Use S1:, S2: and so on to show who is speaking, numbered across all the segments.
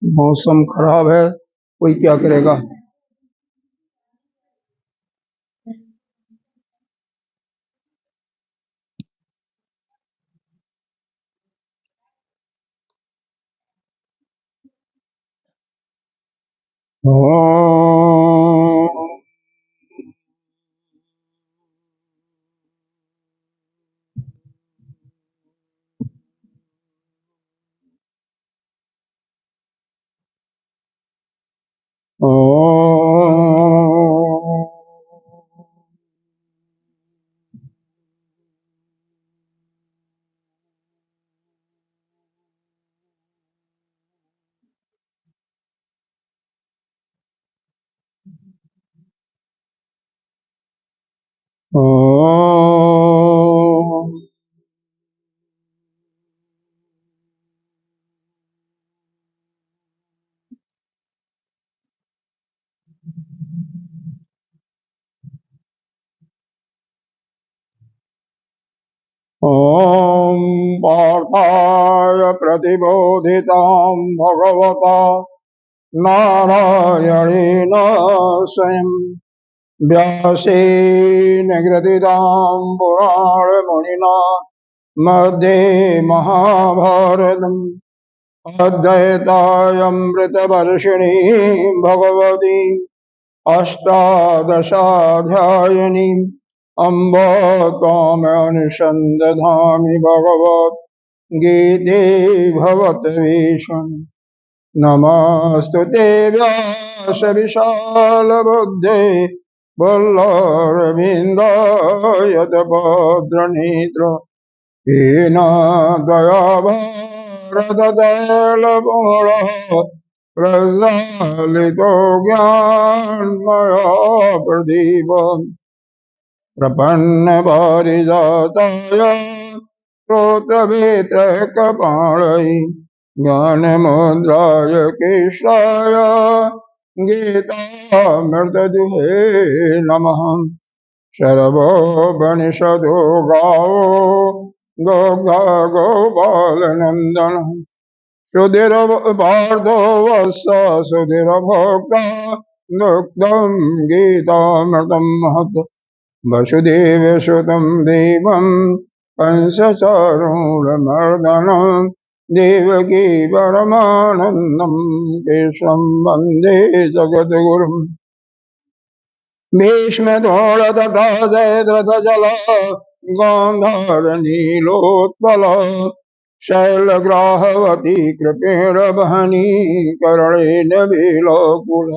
S1: मौसम खराब है, कोई क्या करेगा। ओम ओम ओम पार्थाय प्रतिबोधितां भगवता नारायणेन स्वयं व्यासेन ग्रथितां पुराणमुनिना मध्ये महाभारतम् अद्वैतामृतवर्षिणीं भगवती अष्टादशाध्यायिनीम् अम्ब त्वामनुसन्दधामि भगवद्गीते भवद्वेषम् नमस्तु ते व्यासविशालबुद्धे वल्लरविन्दाय भद्रनेत्र येन दयाभारततैलपूर्णः प्रज्वलितो ज्ञानमया प्रदीपम् प्रपन्नपारिजाताय स्तोत्रवेत्रकपाणये ज्ञानमुद्राय कृष्णाय गीतामृतदुहे नमः। सर्वोपनिषदो गावो गोग्धा गोपालनन्दनः सुधीरपार्थो वत्स सुधीरभोक्ता दुग्धं गीतामृतं महत् वसुदेवसुतं देवं कंसचारूढमर्दनं देवकी परमानन्दं कृष्णं वन्दे जगद्गुरुम् भीष्मद्रोणतथा जयद्रथजल गान्धारनीलोत्पल शैलग्राहवती कृपेणवहनी करणेन विलोकुल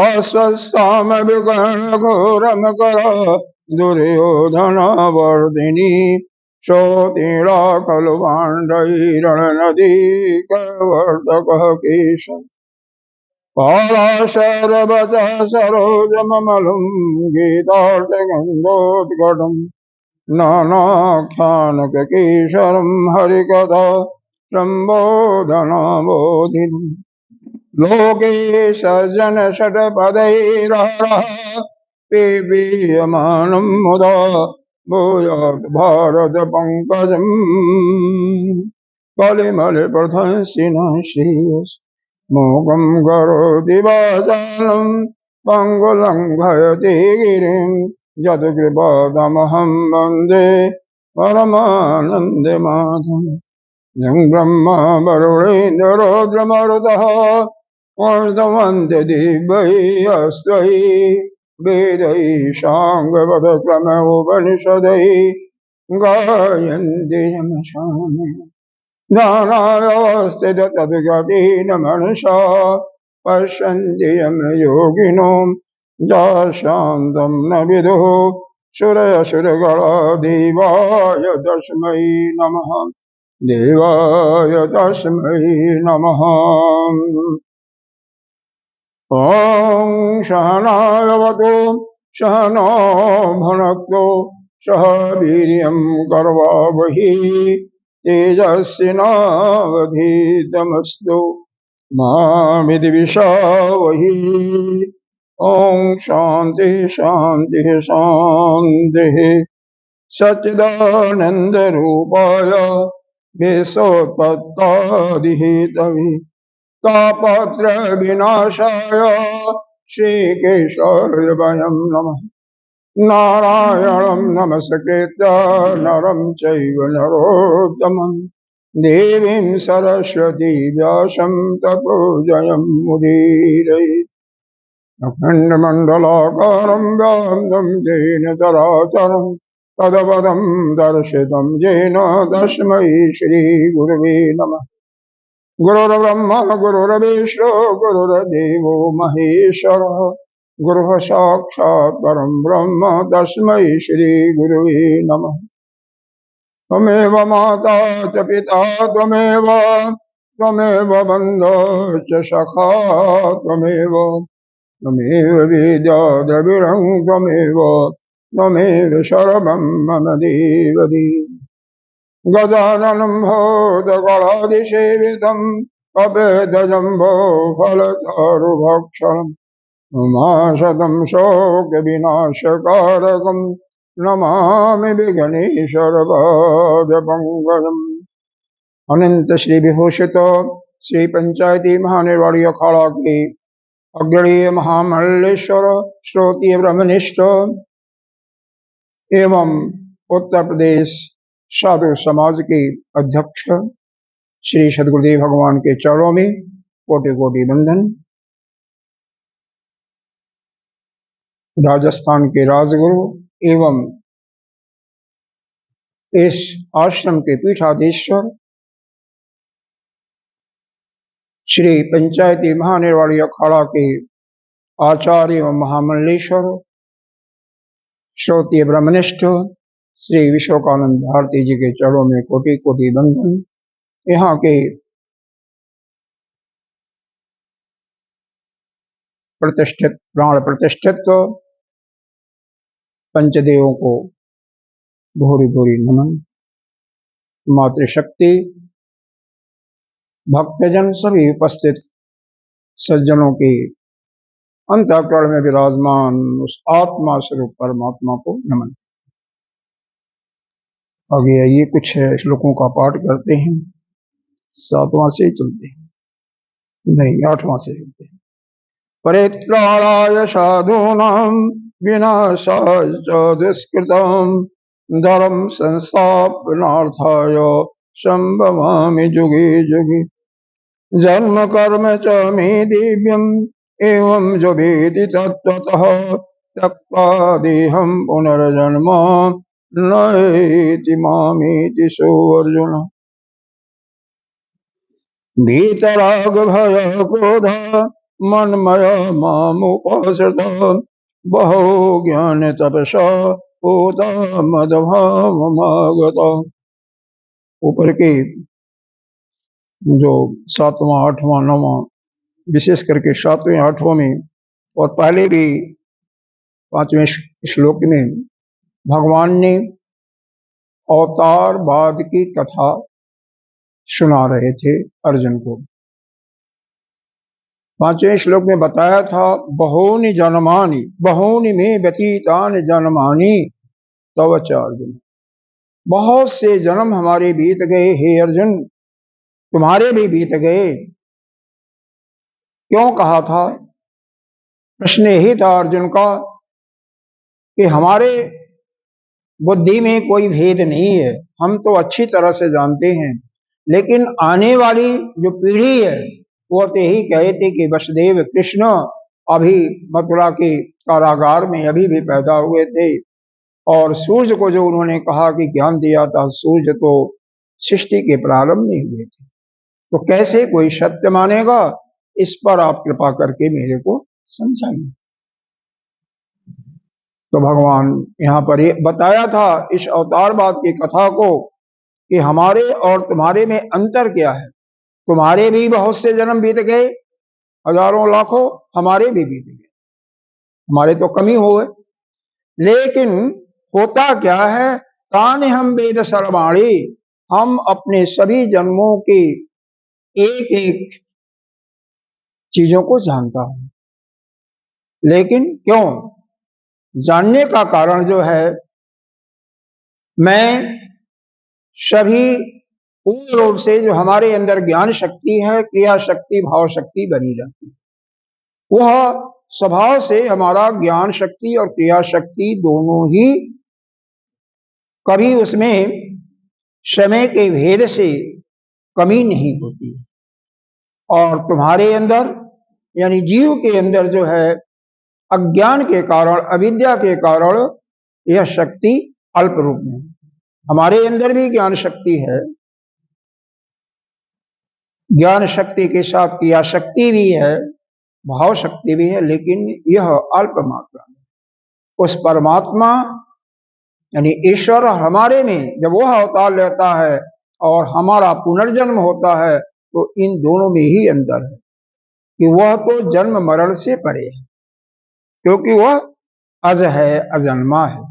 S1: अस्वस्थामविकर्णघोरमकर दुर्योधनवर्धिनी सोतीरा खलु पाण्डैरणनदी कवर्तकः केशव पाराशरवचः सरोजममलं गीतार्थगन्धोद्घटम् नानाख्यानककेशरं हरिकथा सम्बोधनाबोधितम् लोके सज्जनषट्पदैरहरः पिबीयमानं मुदा भूयात् भारतपङ्कजम् कलिमलिप्रथंसिनः श्रेयस् मोघं करोति वाचालं पङ्गुलङ्घयति गिरिं यत्कृपातमहं वन्दे परमानन्दमाधवम् यं ब्रह्मा वरुणेन्द्ररुद्रमरुतः वर्धवन्ते दिव्यैस्त्वयि वेदैः साङ्गपदक्रमोपनिषदैः गायन्ति यं सामि ज्ञानावस्थित तद्गतेन मनसा पश्यन्ति यं योगिनो शान्तं न विदुः सुरसुरगणा देवाय तस्मै नमः देवाय तस्मै नमः। ॐ सहनावतु सहनो भुनक्तु सह वीर्यं करवावहै तेजस्विनावधीतमस्तु मा विद्विषावहै। ॐ शान्ति शान्ति शान्तिः। सच्चिदानन्दरूपाय विश्वोत्पत्तादिहेतवे तापत्र विनाशाय श्रीकेशवाय वयं नमः। नारायणं नमस्कृत्य नरं चैव नरोत्तमं देवीं सरस्वती व्यासं ततो जयमुदीरये। अखण्डमण्डलाकारं व्याप्तं येन चराचरं तदपदं दर्शितं येन तस्मै श्रीगुरवे नमः। गुरुर्ब्रह्मा गुरुर्विष्णु गुरुर्देवो महेश्वरः गुरुः साक्षात् परं ब्रह्म तस्मै श्रीगुरवे नमः। त्वमेव माता च पिता त्वमेव बन्धो च सखा त्वमेव विद्या द्रविणं त्वमेव सर्वं मम देवदेव। गजाननं भूतगणाधिसेवितं कपिध्वजम्बो फलचारुभक्षणम् उमाशतं शोकविनाशकारकं नमामि विघ्नेश्वरपादपङ्कजम्। अनंत श्री विभूषित श्री पंचायती महानिर्वाणी अखाड़ा के अग्रणीय महामल्लेश्वर श्रोतीय ब्रह्मनिष्ठ एवं उत्तर प्रदेश साधु समाज के अध्यक्ष श्री सद्गुरुदेव भगवान के चरणों में कोटि कोटि वंदन। राजस्थान के राजगुरु एवं इस आश्रम के पीठाधीश्वर श्री पंचायती महानिर्वाणी अखाड़ा के आचार्य एवं महामंडलेश्वर श्रोतीय ब्रह्मनिष्ठ श्री विश्वकानंद भारती जी के चरणों में कोटि कोटि वंदन। यहाँ के प्रतिष्ठित प्राण प्रतिष्ठित पंचदेवों को भूरि भूरि नमन। मातृशक्ति भक्तजन सभी उपस्थित सज्जनों के अंतःकरण में विराजमान उस आत्मा स्वरूप परमात्मा को नमन। आगे आइए कुछ श्लोकों का पाठ करते हैं। 7वां से चलते हैं, नहीं 8वां से चलते हैं। परित्राणाय साधूनां विनाशाय च दुष्कृतां धर्म संस्थापनार्थाय संभवामि जुगे जुगे। जन्म कर्म च मे दिव्यम् एवं जो वेदि तत्त्वतः त्यक्त्वा देहं पुनर्जन्म नैति मामेति सोऽर्जुन। वीतराग भय क्रोध मन्मय मामुपाश्रिता बहो ज्ञान तपसा पूता मदभावमागता। ऊपर के जो 7वां 8वां 9वां विशेष करके 7वें 8वें में और पहले भी 5वें श्लोक में भगवान ने अवतारवाद की कथा सुना रहे थे अर्जुन को। 5वें श्लोक में बताया था बहूनि जन्मानि बहूनि में व्यतीतानि जन्मानि तव च अर्जुन। बहुत से जन्म हमारे बीत गए हे अर्जुन, तुम्हारे भी बीत गए। क्यों कहा था? प्रश्न यही था अर्जुन का कि हमारे बुद्धि में कोई भेद नहीं है, हम तो अच्छी तरह से जानते हैं, लेकिन आने वाली जो पीढ़ी है वो तो यही कहे थे कि वसुदेव कृष्ण अभी मथुरा के कारागार में अभी भी पैदा हुए थे, और सूर्य को जो उन्होंने कहा कि ज्ञान दिया था, सूर्य तो सृष्टि के प्रारंभ में हुए थे, तो कैसे कोई सत्य मानेगा? इस पर आप कृपा करके मेरे को समझाइए। तो भगवान यहाँ पर ये बताया था इस अवतारवाद की कथा को कि हमारे और तुम्हारे में अंतर क्या है। तुम्हारे भी बहुत से जन्म बीत गए, हजारों लाखों, हमारे भी बीत गए, हमारे तो कमी हुए, लेकिन होता क्या है? तानि हम वेद सर्वाणि, हम अपने सभी जन्मों की एक एक चीजों को जानता हूं। लेकिन क्यों? जानने का कारण जो है, मैं सभी पूर्ण रूप से जो हमारे अंदर ज्ञान शक्ति है, क्रिया शक्ति, भाव शक्ति बनी रहती है। वह स्वभाव से हमारा ज्ञान शक्ति और क्रिया शक्ति दोनों ही कभी उसमें समय के भेद से कमी नहीं होती। और तुम्हारे अंदर यानी जीव के अंदर जो है अज्ञान के कारण, अविद्या के कारण यह शक्ति अल्प रूप में। हमारे अंदर भी ज्ञान शक्ति है, ज्ञान शक्ति के साथ क्रिया शक्ति भी है, भाव शक्ति भी है, लेकिन यह अल्प मात्रा में। उस परमात्मा यानी ईश्वर हमारे में जब वह अवतार लेता है और हमारा पुनर्जन्म होता है, तो इन दोनों में ही अंतर है कि वह तो जन्म मरण से परे है, क्योंकि वह अज है, अजन्मा है।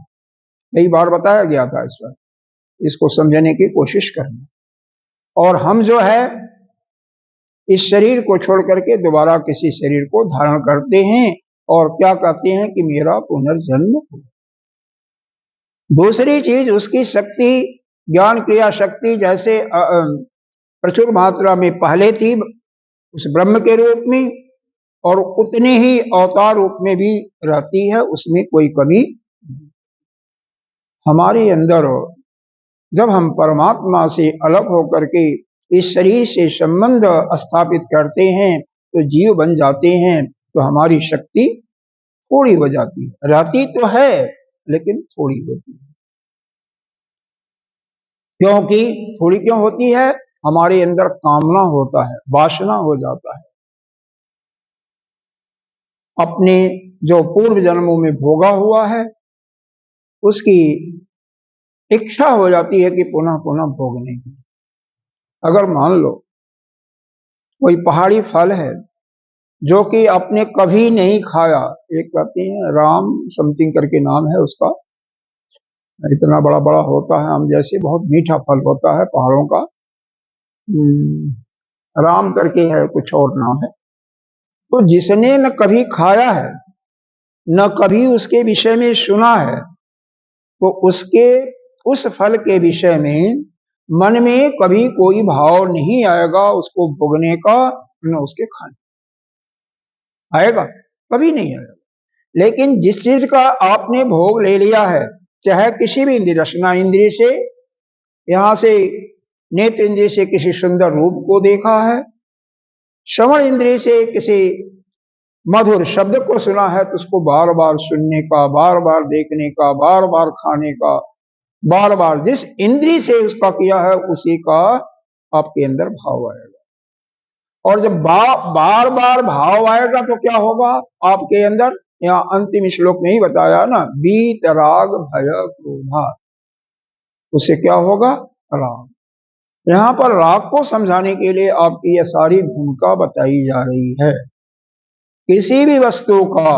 S1: कई बार बताया गया था इस पर, इसको समझने की कोशिश करना। और हम जो है इस शरीर को छोड़ करके दोबारा किसी शरीर को धारण करते हैं और क्या कहते हैं कि मेरा पुनर्जन्म हो। दूसरी चीज, उसकी शक्ति, ज्ञान क्रिया शक्ति जैसे प्रचुर मात्रा में पहले थी उस ब्रह्म के रूप में, और उतने ही अवतार रूप में भी रहती है, उसमें कोई कमी नहीं। हमारे अंदर जब हम परमात्मा से अलग होकर के इस शरीर से संबंध स्थापित करते हैं, तो जीव बन जाते हैं, तो हमारी शक्ति थोड़ी हो जाती है। रहती तो है लेकिन थोड़ी होती है। क्योंकि थोड़ी क्यों होती है? हमारे अंदर कामना होता है, वासना हो जाता है, अपने जो पूर्व जन्मों में भोगा हुआ है उसकी इच्छा हो जाती है कि पुनः पुनः भोगने की। अगर मान लो कोई पहाड़ी फल है जो कि आपने कभी नहीं खाया, एक कहते हैं राम समथिंग करके नाम है उसका, इतना बड़ा बड़ा होता है, हम जैसे बहुत मीठा फल होता है पहाड़ों का, राम करके है, कुछ और नाम है। तो जिसने न कभी खाया है न कभी उसके विषय में सुना है, तो उसके उस फल के विषय में मन में कभी कोई भाव नहीं आएगा उसको भोगने का, न उसके खाने आएगा, कभी नहीं आएगा। लेकिन जिस चीज का आपने भोग ले लिया है, चाहे किसी भी इंद्रिय, रसना इंद्रिय से, यहां से नेत्र इंद्रिय से किसी सुंदर रूप को देखा है, श्रवण इंद्रिय से किसी मधुर शब्द को सुना है, तो उसको बार बार सुनने का, बार बार देखने का, बार बार खाने का, बार बार जिस इंद्रिय से उसका किया है उसी का आपके अंदर भाव आएगा। और जब बार बार भाव आएगा तो क्या होगा आपके अंदर? यहाँ अंतिम श्लोक में ही बताया ना, वीत राग भय क्रोधा, उससे क्या होगा? राग। यहाँ पर राग को समझाने के लिए आपकी यह सारी भूमिका बताई जा रही है। किसी भी वस्तु का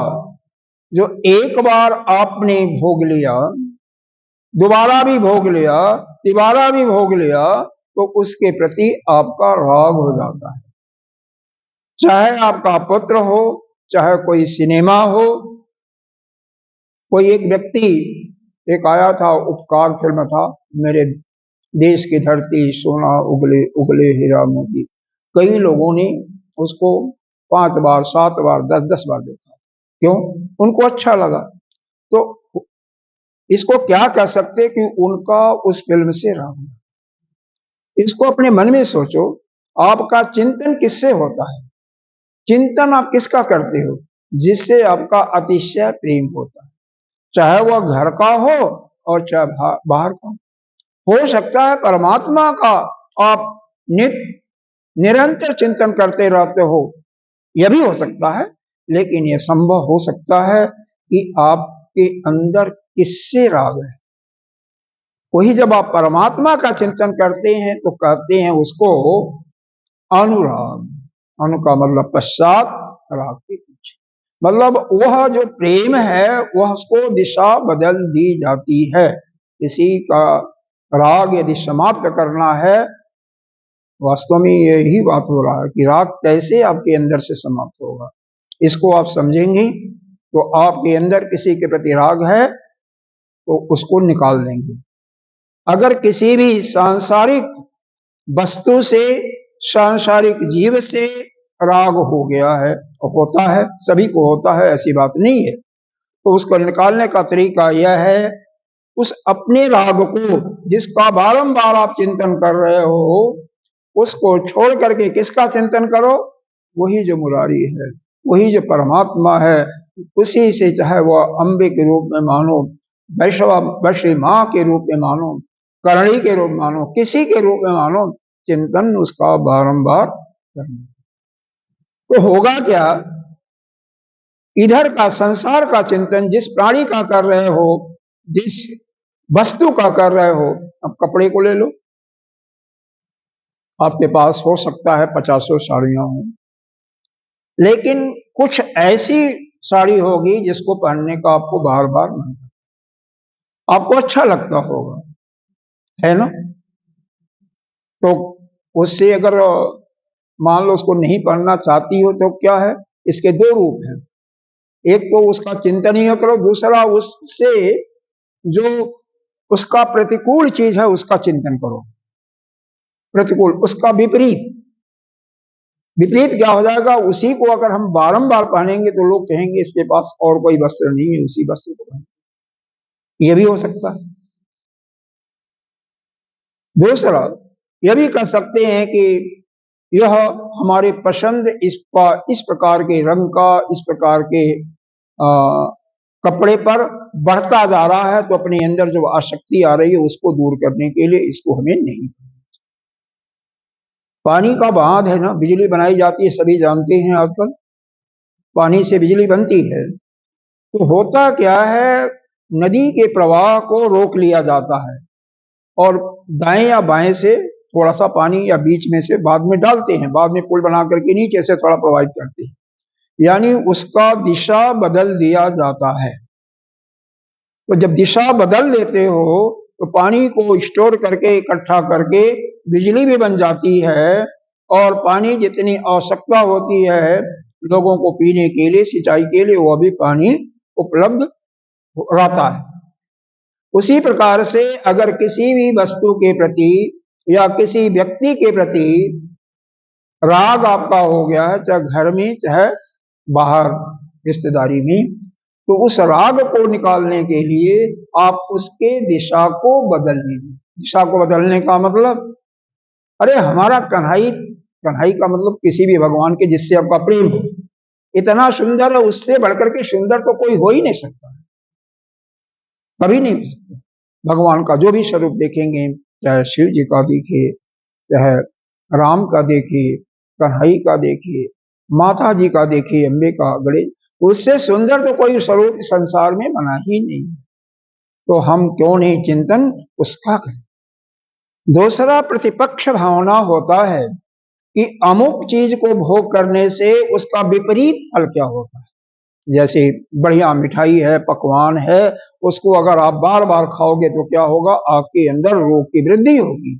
S1: जो एक बार आपने भोग लिया, दोबारा भी भोग लिया, तिबारा भी भोग लिया, तो उसके प्रति आपका राग हो जाता है। चाहे आपका पुत्र हो, चाहे कोई सिनेमा हो। कोई एक व्यक्ति एक आया था, उपकार फिल्म था, मेरे देश की धरती सोना उगले उगले हीरा मोती, कई लोगों ने उसको 5 बार 7 बार 10 बार देखा। क्यों? उनको अच्छा लगा। तो इसको क्या कह सकते कि उनका उस फिल्म से राग। इसको अपने मन में सोचो, आपका चिंतन किससे होता है? चिंतन आप किसका करते हो? जिससे आपका अतिशय प्रेम होता है, चाहे वह घर का हो और चाहे बाहर का हो सकता है परमात्मा का आप निरंतर चिंतन करते रहते हो, यह भी हो सकता है। लेकिन यह संभव हो सकता है कि आपके अंदर किससे राग है। वही जब आप परमात्मा का चिंतन करते हैं तो कहते हैं उसको अनुराग। अनु का मतलब पश्चात, राग के पीछे, मतलब वह जो प्रेम है वह उसको दिशा बदल दी जाती है। किसी का राग यदि समाप्त करना है, वास्तव में यही बात हो रहा है कि राग कैसे आपके अंदर से समाप्त होगा। इसको आप समझेंगे तो आपके अंदर किसी के प्रति राग है तो उसको निकाल देंगे। अगर किसी भी सांसारिक वस्तु से, सांसारिक जीव से राग हो गया है, और होता है, सभी को होता है, ऐसी बात नहीं है। तो उसको निकालने का तरीका यह है, उस अपने राग को जिसका बारंबार आप चिंतन कर रहे हो, उसको छोड़ करके किसका चिंतन करो? वही जो मुरारी है, वही जो परमात्मा है, उसी से, चाहे वह अम्बे के रूप में मानो, वैष्णवी माँ के रूप में मानो, करणी के रूप में मानो, किसी के रूप में मानो, चिंतन उसका बारंबार करना। तो होगा क्या? इधर का संसार का चिंतन जिस प्राणी का कर रहे हो, जिस वस्तु का कर रहे हो, अब कपड़े को ले लो, आपके पास हो सकता है 50 साड़ियां हो, लेकिन कुछ ऐसी साड़ी होगी जिसको पहनने का आपको बार बार मन, आपको अच्छा लगता होगा, है ना? तो उससे अगर मान लो उसको नहीं पहनना चाहती हो तो क्या है? इसके दो रूप हैं, एक तो उसका चिंतन ही करो, दूसरा उससे जो उसका प्रतिकूल चीज है उसका चिंतन करो। प्रतिकूल, उसका विपरीत, विपरीत क्या हो जाएगा? उसी को अगर हम बारंबार पहनेंगे तो लोग कहेंगे इसके पास और कोई वस्त्र नहीं है, उसी वस्त्र को पहने, ये भी हो सकता है। दूसरा यह भी कह सकते हैं कि यह हमारे पसंद इस प्रकार के रंग का, इस प्रकार के कपड़े पर बढ़ता जा रहा है, तो अपने अंदर जो आसक्ति आ रही है उसको दूर करने के लिए इसको हमें नहीं। पानी का बांध है ना, बिजली बनाई जाती है, सभी जानते हैं, आजकल पानी से बिजली बनती है। तो होता क्या है, नदी के प्रवाह को रोक लिया जाता है और दाएं या बाएं से थोड़ा सा पानी या बीच में से बाद में डालते हैं, बाद में पुल बना करके नीचे से थोड़ा प्रवाहित करते हैं, यानी उसका दिशा बदल दिया जाता है। तो जब दिशा बदल देते हो तो पानी को स्टोर करके, इकट्ठा करके बिजली भी बन जाती है, और पानी जितनी आवश्यकता होती है लोगों को पीने के लिए, सिंचाई के लिए, वो भी पानी उपलब्ध रहता है। उसी प्रकार से अगर किसी भी वस्तु के प्रति या किसी व्यक्ति के प्रति राग आपका हो गया है, चाहे घर में चाहे बाहर रिश्तेदारी में, तो उस राग को निकालने के लिए आप उसके दिशा को बदल दीजिए। दिशा को बदलने का मतलब, अरे हमारा कन्हई, कन्हई का मतलब किसी भी भगवान के जिससे आपका प्रेम हो, इतना सुंदर है, उससे बढ़कर के सुंदर तो कोई हो ही नहीं सकता, कभी नहीं हो सकता। भगवान का जो भी स्वरूप देखेंगे, चाहे शिव जी का देखिए, चाहे राम का देखिए, कन्हई का देखिए, माता जी का देखिए, अम्बे का, गणेश, उससे सुंदर तो कोई स्वरूप संसार में बना ही नहीं। तो हम क्यों नहीं चिंतन उसका करें? दूसरा प्रतिपक्ष भावना होता है कि अमुक चीज को भोग करने से उसका विपरीत फल क्या होता है। जैसे बढ़िया मिठाई है, पकवान है, उसको अगर आप बार बार खाओगे तो क्या होगा? आपके अंदर रोग की वृद्धि होगी।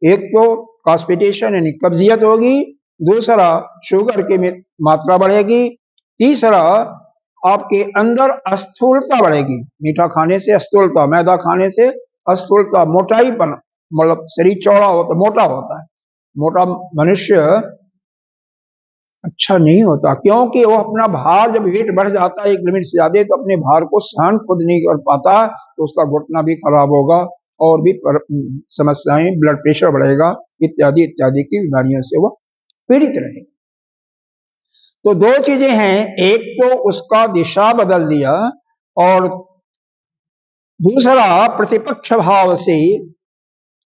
S1: एक तो कॉन्स्टिपेशन यानी कब्जियत होगी, दूसरा शुगर की मात्रा बढ़ेगी, तीसरा आपके अंदर स्थूलता बढ़ेगी। मीठा खाने से स्थूलता, मैदा खाने से स्थूलता, मोटाईपन, मतलब शरीर चौड़ा होता, मोटा होता है। मोटा मनुष्य अच्छा नहीं होता, क्योंकि वो अपना भार, जब वेट बढ़ जाता है एक लिमिट से ज्यादा, तो अपने भार को सहन खुद नहीं कर पाता, तो उसका घुटना भी खराब होगा और भी समस्याएं, ब्लड प्रेशर बढ़ेगा, इत्यादि इत्यादि की बीमारियों से वो पीड़ित रहेगा। तो दो चीजें हैं, एक तो उसका दिशा बदल दिया, और दूसरा प्रतिपक्ष भाव से।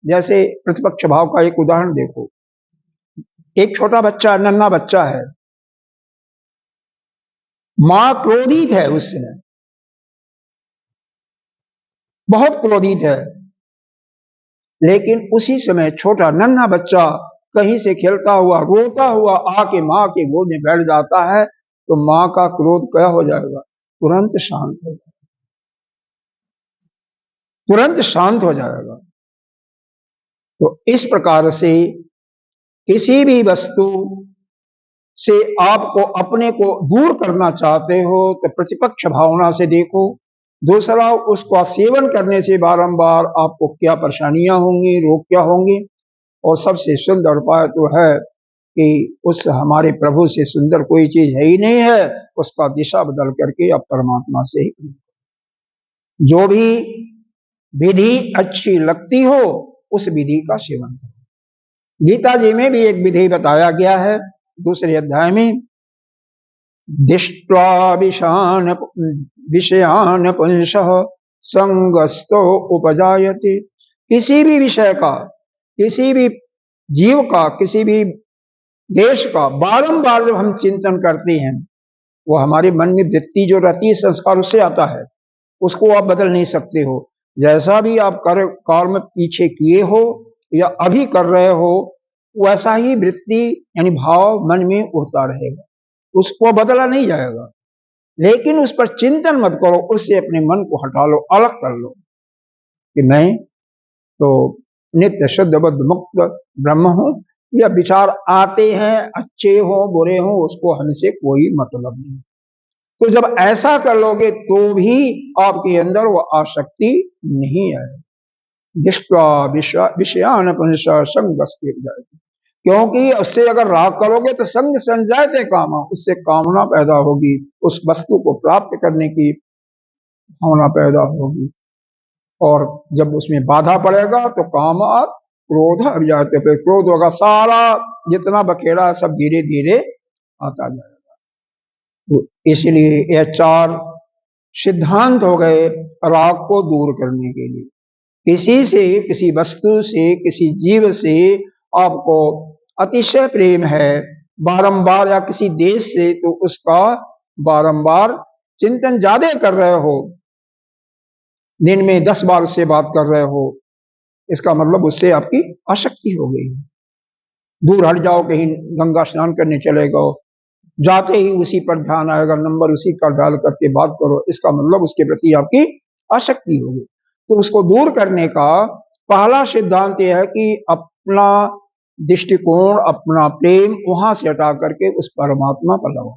S1: जैसे प्रतिपक्ष भाव का एक उदाहरण देखो, एक छोटा बच्चा, नन्हा बच्चा है, मां क्रोधित है, उस समय बहुत क्रोधित है, लेकिन उसी समय छोटा नन्हा बच्चा कहीं से खेलता हुआ, रोता हुआ आके मां के गोद में बैठ जाता है, तो मां का क्रोध क्या हो जाएगा? तुरंत शांत हो जाएगा, तुरंत शांत हो जाएगा। तो इस प्रकार से किसी भी वस्तु से आपको अपने को दूर करना चाहते हो तो प्रतिपक्ष भावना से देखो। दूसरा, उसका सेवन करने से बारंबार आपको क्या परेशानियां होंगी, रोग क्या होंगे, और सबसे सुंदर उपाय तो है कि उस हमारे प्रभु से सुंदर कोई चीज है ही नहीं है, उसका दिशा बदल करके अब परमात्मा से ही जो भी विधि अच्छी लगती हो उस विधि का सेवन करो। गीता जी में भी एक विधि बताया गया है, दूसरे अध्याय में, दृष्ट्वा विषयान पुंसः संगस्तो उपजायते। किसी भी विषय का, किसी भी जीव का, किसी भी देश का बारंबार जब हम चिंतन करते हैं, वो हमारे मन में वृत्ति जो रहती है संस्कार उससे आता है, उसको आप बदल नहीं सकते हो। जैसा भी आप कर्म पीछे किए हो या अभी कर रहे हो, वैसा ही वृत्ति यानी भाव मन में उठता रहेगा, उसको बदला नहीं जाएगा। लेकिन उस पर चिंतन मत करो, उससे अपने मन को हटा लो, अलग कर लो कि मैं तो नित्य शुद्ध बुद्ध मुक्त ब्रह्म हूं। या विचार आते हैं, अच्छे हो बुरे हो, उसको हमसे कोई मतलब नहीं। तो जब ऐसा कर लोगे तो भी आपके अंदर वो आसक्ति नहीं है। दृष्ट्वा विषयान पुंसः संगस्ते जायते। क्योंकि उससे अगर राग करोगे तो संग संजायते कामा, उससे कामना पैदा होगी, उस वस्तु को प्राप्त करने की भावना पैदा होगी, और जब उसमें बाधा पड़ेगा तो काम और क्रोध अब जाते पे क्रोध होगा, सारा जितना बखेड़ा सब धीरे धीरे आता जाएगा। तो इसलिए ये चार सिद्धांत हो गए राग को दूर करने के लिए। किसी से, किसी वस्तु से, किसी जीव से आपको अतिशय प्रेम है बारंबार, या किसी देश से तो उसका बारंबार चिंतन ज्यादा कर रहे हो, दिन में 10 बार उससे बात कर रहे हो, इसका मतलब उससे आपकी आसक्ति हो गई। दूर हट जाओ, कहीं गंगा स्नान करने चले गए, जाते ही उसी पर ध्यान आएगा, नंबर उसी का डाल करके बात करो, इसका मतलब उसके प्रति आपकी आसक्ति हो गई। तो उसको दूर करने का पहला सिद्धांत यह है कि अपना दृष्टिकोण, अपना प्रेम वहां से हटा करके उस परमात्मा पर लगाओ।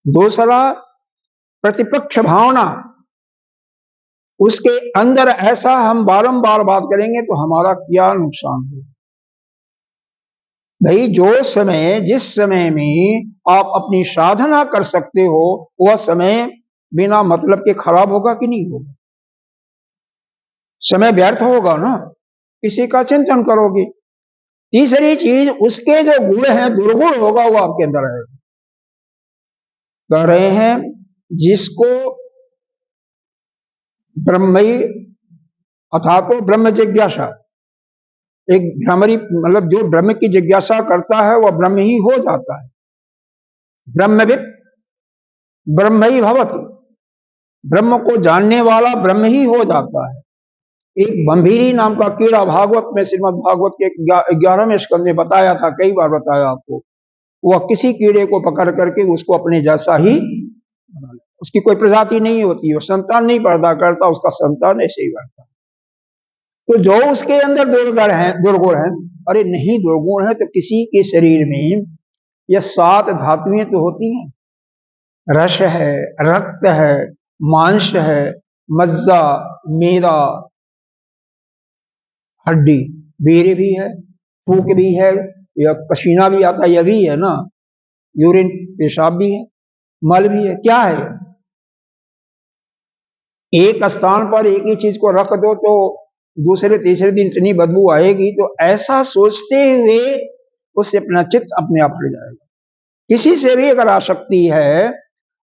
S1: दूसरा, प्रतिपक्ष भावना, उसके अंदर ऐसा हम बारंबार बात करेंगे तो हमारा क्या नुकसान हो। भाई जो समय, जिस समय में आप अपनी साधना कर सकते हो, वह समय बिना मतलब के खराब होगा कि नहीं होगा? समय व्यर्थ होगा ना, किसी का चिंतन करोगे। तीसरी चीज, उसके जो गुण हैं, दुर्गुण होगा वो आपके अंदर है। कह रहे हैं जिसको ब्रह्मई अथा तो ब्रह्म जिज्ञासा, एक भ्रमरी, मतलब जो ब्रह्म की जिज्ञासा करता है वह ब्रह्म ही हो जाता है। ब्रह्मविद ब्रह्म ही भवति, ब्रह्म को जानने वाला ब्रह्म ही हो जाता है। एक बंभीरी नाम का कीड़ा भागवत में, श्रीमद् भागवत के 11वें स्कंद में बताया था, कई बार बताया आपको। वह किसी कीड़े को पकड़ करके उसको अपने जैसा ही बना ले, उसकी कोई प्रजाति नहीं होती, वो संतान नहीं पैदा करता, उसका संतान ऐसे ही बढ़ता है। तो जो उसके अंदर दुर्गुण है, अरे नहीं दुर्गुण है तो किसी के शरीर में ये 7 धातुएं तो होती हैं, रस है, रक्त है, मांस है, मज्जा, मेदा, हड्डी, वीर्य भी है, थूक भी है, या पसीना भी आता है, यह भी है ना, यूरिन, पेशाब भी है, मल भी है। क्या है? एक स्थान पर एक ही चीज को रख दो तो दूसरे तीसरे दिन इतनी बदबू आएगी, तो ऐसा सोचते हुए उससे अपना चित्त अपने आप हट जाएगा। किसी से भी अगर आसक्ति है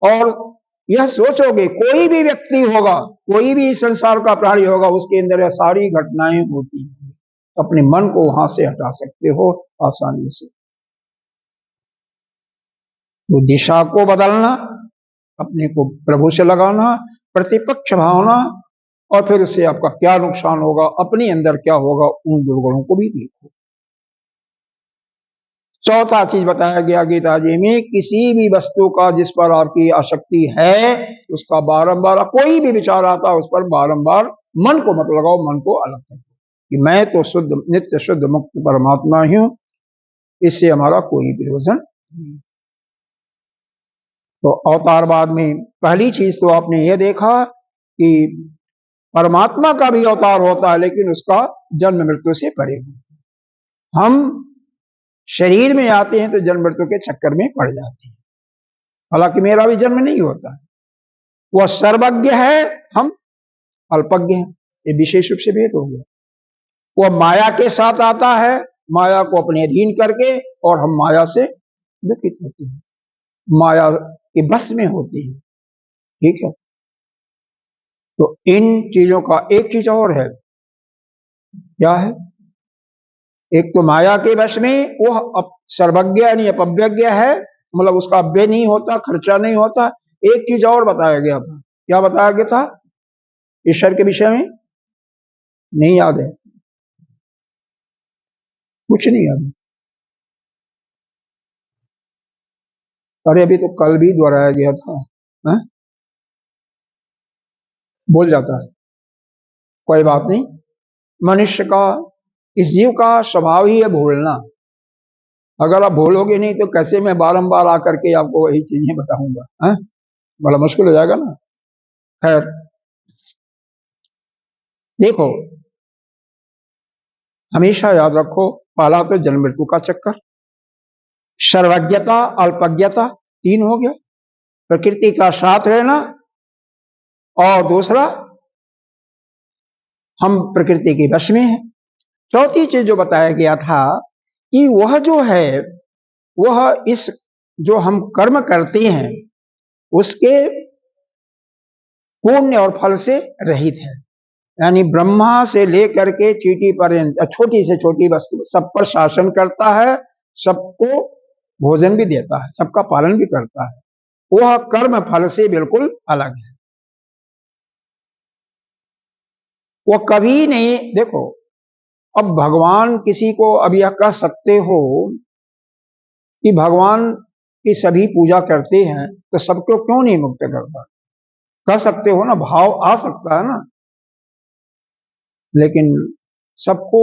S1: और यह सोचोगे, कोई भी व्यक्ति होगा, कोई भी संसार का प्राणी होगा, उसके अंदर यह सारी घटनाएं होती हैं, अपने मन को वहां से हटा सकते हो आसानी से। तो दिशा को बदलना, अपने को प्रभु से लगाना, प्रतिपक्ष भावना, और फिर उससे आपका क्या नुकसान होगा, अपने अंदर क्या होगा, उन दुर्गुणों को भी देखो। चौथा चीज बताया गया गीता जी में, किसी भी वस्तु का जिस पर आपकी आसक्ति है, उसका बारंबार कोई भी विचार आता है उस पर बारंबार मन को मत लगाओ, मन को अलग करो कि मैं तो शुद्ध, नित्य शुद्ध मुक्त परमात्मा ही हूं, इससे हमारा कोई प्रयोजन नहीं। तो अवतारवाद में पहली चीज तो आपने यह देखा कि परमात्मा का भी अवतार होता है, लेकिन उसका जन्म मृत्यु से परे होता है। हम शरीर में आते हैं तो जन्म मृत्यु के चक्कर में पड़ जाते हैं। हालांकि मेरा भी जन्म नहीं होता, वह सर्वज्ञ है, हम अल्पज्ञ हैं। ये विशेष रूप से भेद हो गया। वह माया के साथ आता है, माया को अपने अधीन करके, और हम माया से दुखित होते हैं, माया के बस में होते हैं। ठीक है, तो इन चीजों का एक चीज और है, क्या है? एक तो माया के वश में वह सर्वज्ञ यानी अपव्यज्ञ है, मतलब उसका अव्यय नहीं होता, खर्चा नहीं होता। एक चीज और बताया गया था, क्या बताया गया था ईश्वर के विषय में? नहीं याद है, कुछ नहीं याद है। अरे अभी तो कल भी दोहराया गया था, है? भूल जाता है, कोई बात नहीं। मनुष्य का, इस जीव का स्वभाव ही है भूलना। अगर आप भूलोगे नहीं तो कैसे मैं बारंबार आकर के आपको वही चीजें बताऊंगा, है? बड़ा मुश्किल हो जाएगा ना। खैर देखो, हमेशा याद रखो, पहला तो जन्म मृत्यु का चक्कर, सर्वज्ञता, अल्पज्ञता, तीन हो गया, प्रकृति का साथ रहना, और दूसरा हम प्रकृति के वश में हैं। चौथी चीज जो बताया गया था कि वह जो है, वह इस जो हम कर्म करते हैं उसके पुण्य और फल से रहित है। यानी ब्रह्मा से लेकर के चींटी पर्यंत, छोटी से छोटी वस्तु सब पर शासन करता है, सबको भोजन भी देता है, सबका पालन भी करता है। वह कर्म फल से बिल्कुल अलग है। वह कभी नहीं, देखो, अब भगवान किसी को अब यह कह सकते हो कि भगवान की सभी पूजा करते हैं तो सबको क्यों नहीं मुक्त करता? कह सकते हो ना, भाव आ सकता है ना। लेकिन सबको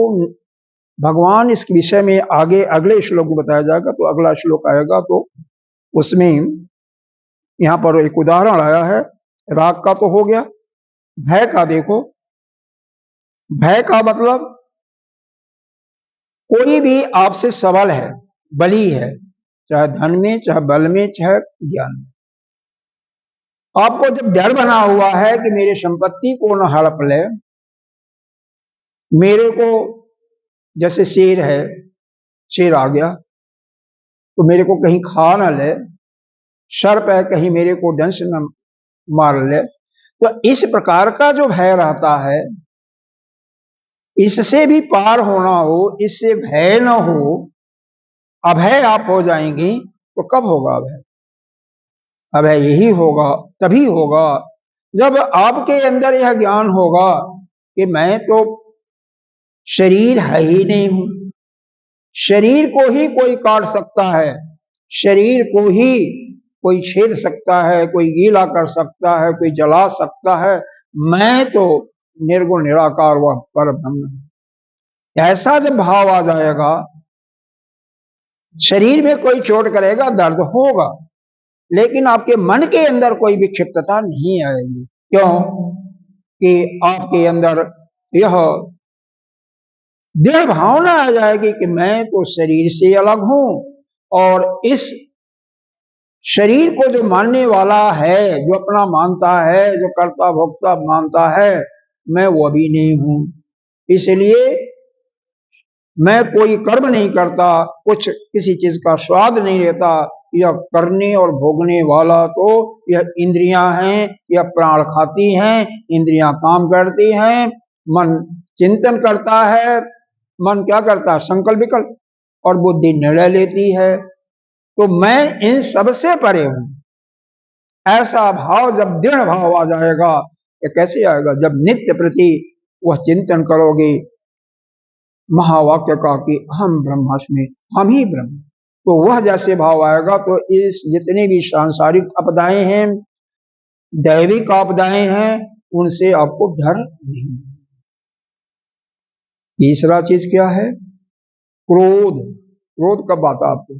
S1: भगवान इस विषय में आगे अगले श्लोक में बताया जाएगा, तो अगला श्लोक आएगा तो उसमें यहां पर एक उदाहरण आया है। राग का तो हो गया, भय का देखो। भय का मतलब कोई भी आपसे सबल है, बली है, चाहे धन में, चाहे बल में, चाहे ज्ञान में, आपको जब डर बना हुआ है कि मेरे संपत्ति को न हड़प ले, मेरे को, जैसे शेर है, शेर आ गया तो मेरे को कहीं खा न ले, सर्प है कहीं मेरे को डंस न मार ले, तो इस प्रकार का जो भय रहता है, इससे भी पार होना हो, इससे भय न हो, अभय आप हो जाएंगी, तो कब होगा अभय? अभय यही होगा, तभी होगा जब आपके अंदर यह ज्ञान होगा कि मैं तो शरीर है ही नहीं हूं, शरीर को ही कोई काट सकता है, शरीर को ही कोई छेद सकता है, कोई गीला कर सकता है, कोई जला सकता है, मैं तो निर्गुण निराकार वह पर ब्रह्म है। ऐसा जब भाव आ जाएगा, शरीर में कोई चोट करेगा, दर्द होगा, लेकिन आपके मन के अंदर कोई विक्षिप्तता नहीं आएगी। क्यों? कि आपके अंदर यह दृढ़ भावना आ जाएगी कि मैं तो शरीर से अलग हूं, और इस शरीर को जो मानने वाला है, जो अपना मानता है, जो कर्ता भोक्ता मानता है, मैं वो भी नहीं हूं। इसलिए मैं कोई कर्म नहीं करता, कुछ किसी चीज का स्वाद नहीं लेता। यह करने और भोगने वाला तो यह इंद्रियां हैं, यह प्राण खाती हैं, इंद्रियां काम करती हैं, मन चिंतन करता है, मन क्या करता है? संकल्प विकल्प, और बुद्धि निर्णय लेती है। तो मैं इन सबसे परे हूं। ऐसा भाव जब दृढ़ भाव आ जाएगा, ये कैसे आएगा? जब नित्य प्रति वह चिंतन करोगे महावाक्य का कि हम ब्रह्मास्मि, हम ही ब्रह्म, तो वह जैसे भाव आएगा तो इस जितने भी सांसारिक आपदाएं हैं, दैविक आपदाएं हैं, उनसे आपको डर नहीं। तीसरा चीज क्या है? क्रोध। क्रोध कब आता आपको?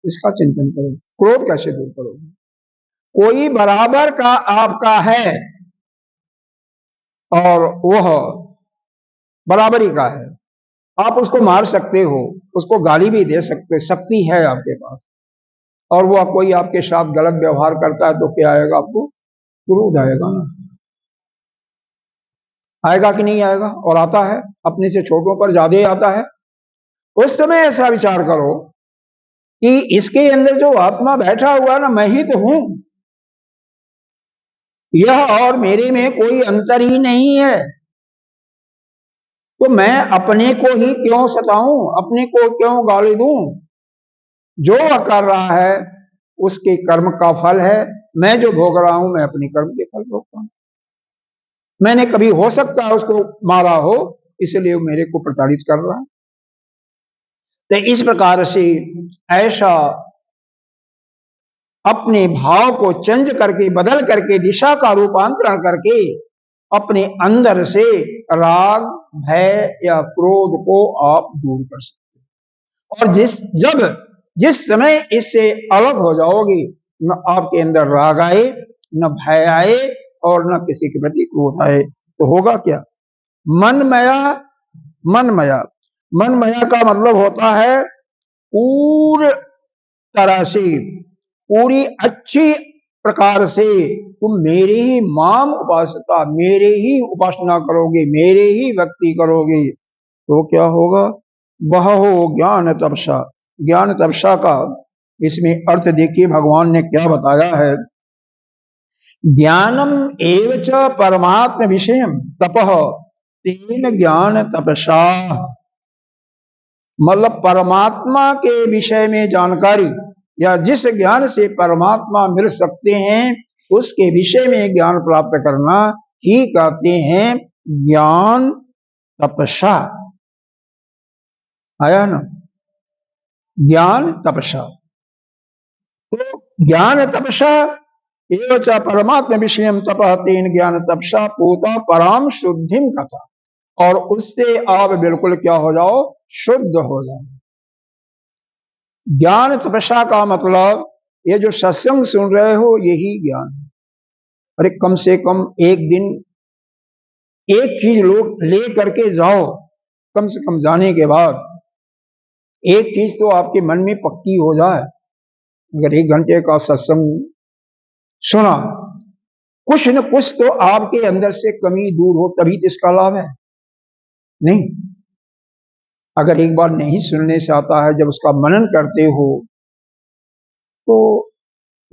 S1: इसका चिंतन करो, क्रोध कैसे दूर करोगे? कोई बराबर का आपका है और वह बराबरी का है, आप उसको मार सकते हो, उसको गाली भी दे सकते, शक्ति है आपके पास, और वो कोई आपके साथ गलत व्यवहार करता है तो क्या आएगा आपको? क्रोध आएगा ना। आएगा कि नहीं आएगा? और आता है, अपने से छोटों पर ज्यादा ही आता है। उस समय ऐसा विचार करो कि इसके अंदर जो आत्मा बैठा हुआ ना, मैं ही तो हूं, यह और मेरे में कोई अंतर ही नहीं है। तो मैं अपने को ही क्यों सताऊं, अपने को क्यों गाली दूं? जो वह कर रहा है उसके कर्म का फल है। मैं जो भोग रहा हूं, मैं अपने कर्म के फल भोगता हूं। मैंने कभी हो सकता है उसको मारा हो, इसलिए वो मेरे को प्रताड़ित कर रहा है। तो इस प्रकार से ऐसा अपने भाव को चेंज करके, बदल करके, दिशा का रूपांतरण करके अपने अंदर से राग, भय या क्रोध को आप दूर कर सकते। और जिस समय इससे अलग हो जाओगे, न आपके अंदर राग आए, न भय आए, और न किसी के प्रति क्रोध आए, तो होगा क्या? मनमया। मनमया, मनमया का मतलब होता है पूर्ण तरह से, पूरी अच्छी प्रकार से तुम मेरी ही माम उपासता, मेरे ही उपासना करोगे, मेरे ही भक्ति करोगे, तो क्या होगा? वह हो ज्ञान तपसा। ज्ञान तपसा का इसमें अर्थ देखिए भगवान ने क्या बताया है। ज्ञानम एवच परमात्म विषयम तपः तेन ज्ञान तपसा। मतलब परमात्मा के विषय में जानकारी, या जिस ज्ञान से परमात्मा मिल सकते हैं, उसके विषय में ज्ञान प्राप्त करना ही कहते हैं ज्ञान तपसा। आया ना? ज्ञान तपसा। तो ज्ञान तपसा एवं परमात्म विषय तपः तेन ज्ञान तपसा पूता पराम शुद्धिम कथा। और उससे आप बिल्कुल क्या हो जाओ? शुद्ध हो जाओ। ज्ञान तपस्या का मतलब ये जो सत्संग सुन रहे हो, यही ज्ञान है। अरे कम से कम एक दिन एक चीज लोग ले करके जाओ, कम से कम जाने के बाद एक चीज तो आपके मन में पक्की हो जाए। अगर 1 घंटे का सत्संग सुना, कुछ न कुछ तो आपके अंदर से कमी दूर हो, तभी तो इसका लाभ है। नहीं, अगर एक बार नहीं सुनने से आता है, जब उसका मनन करते हो तो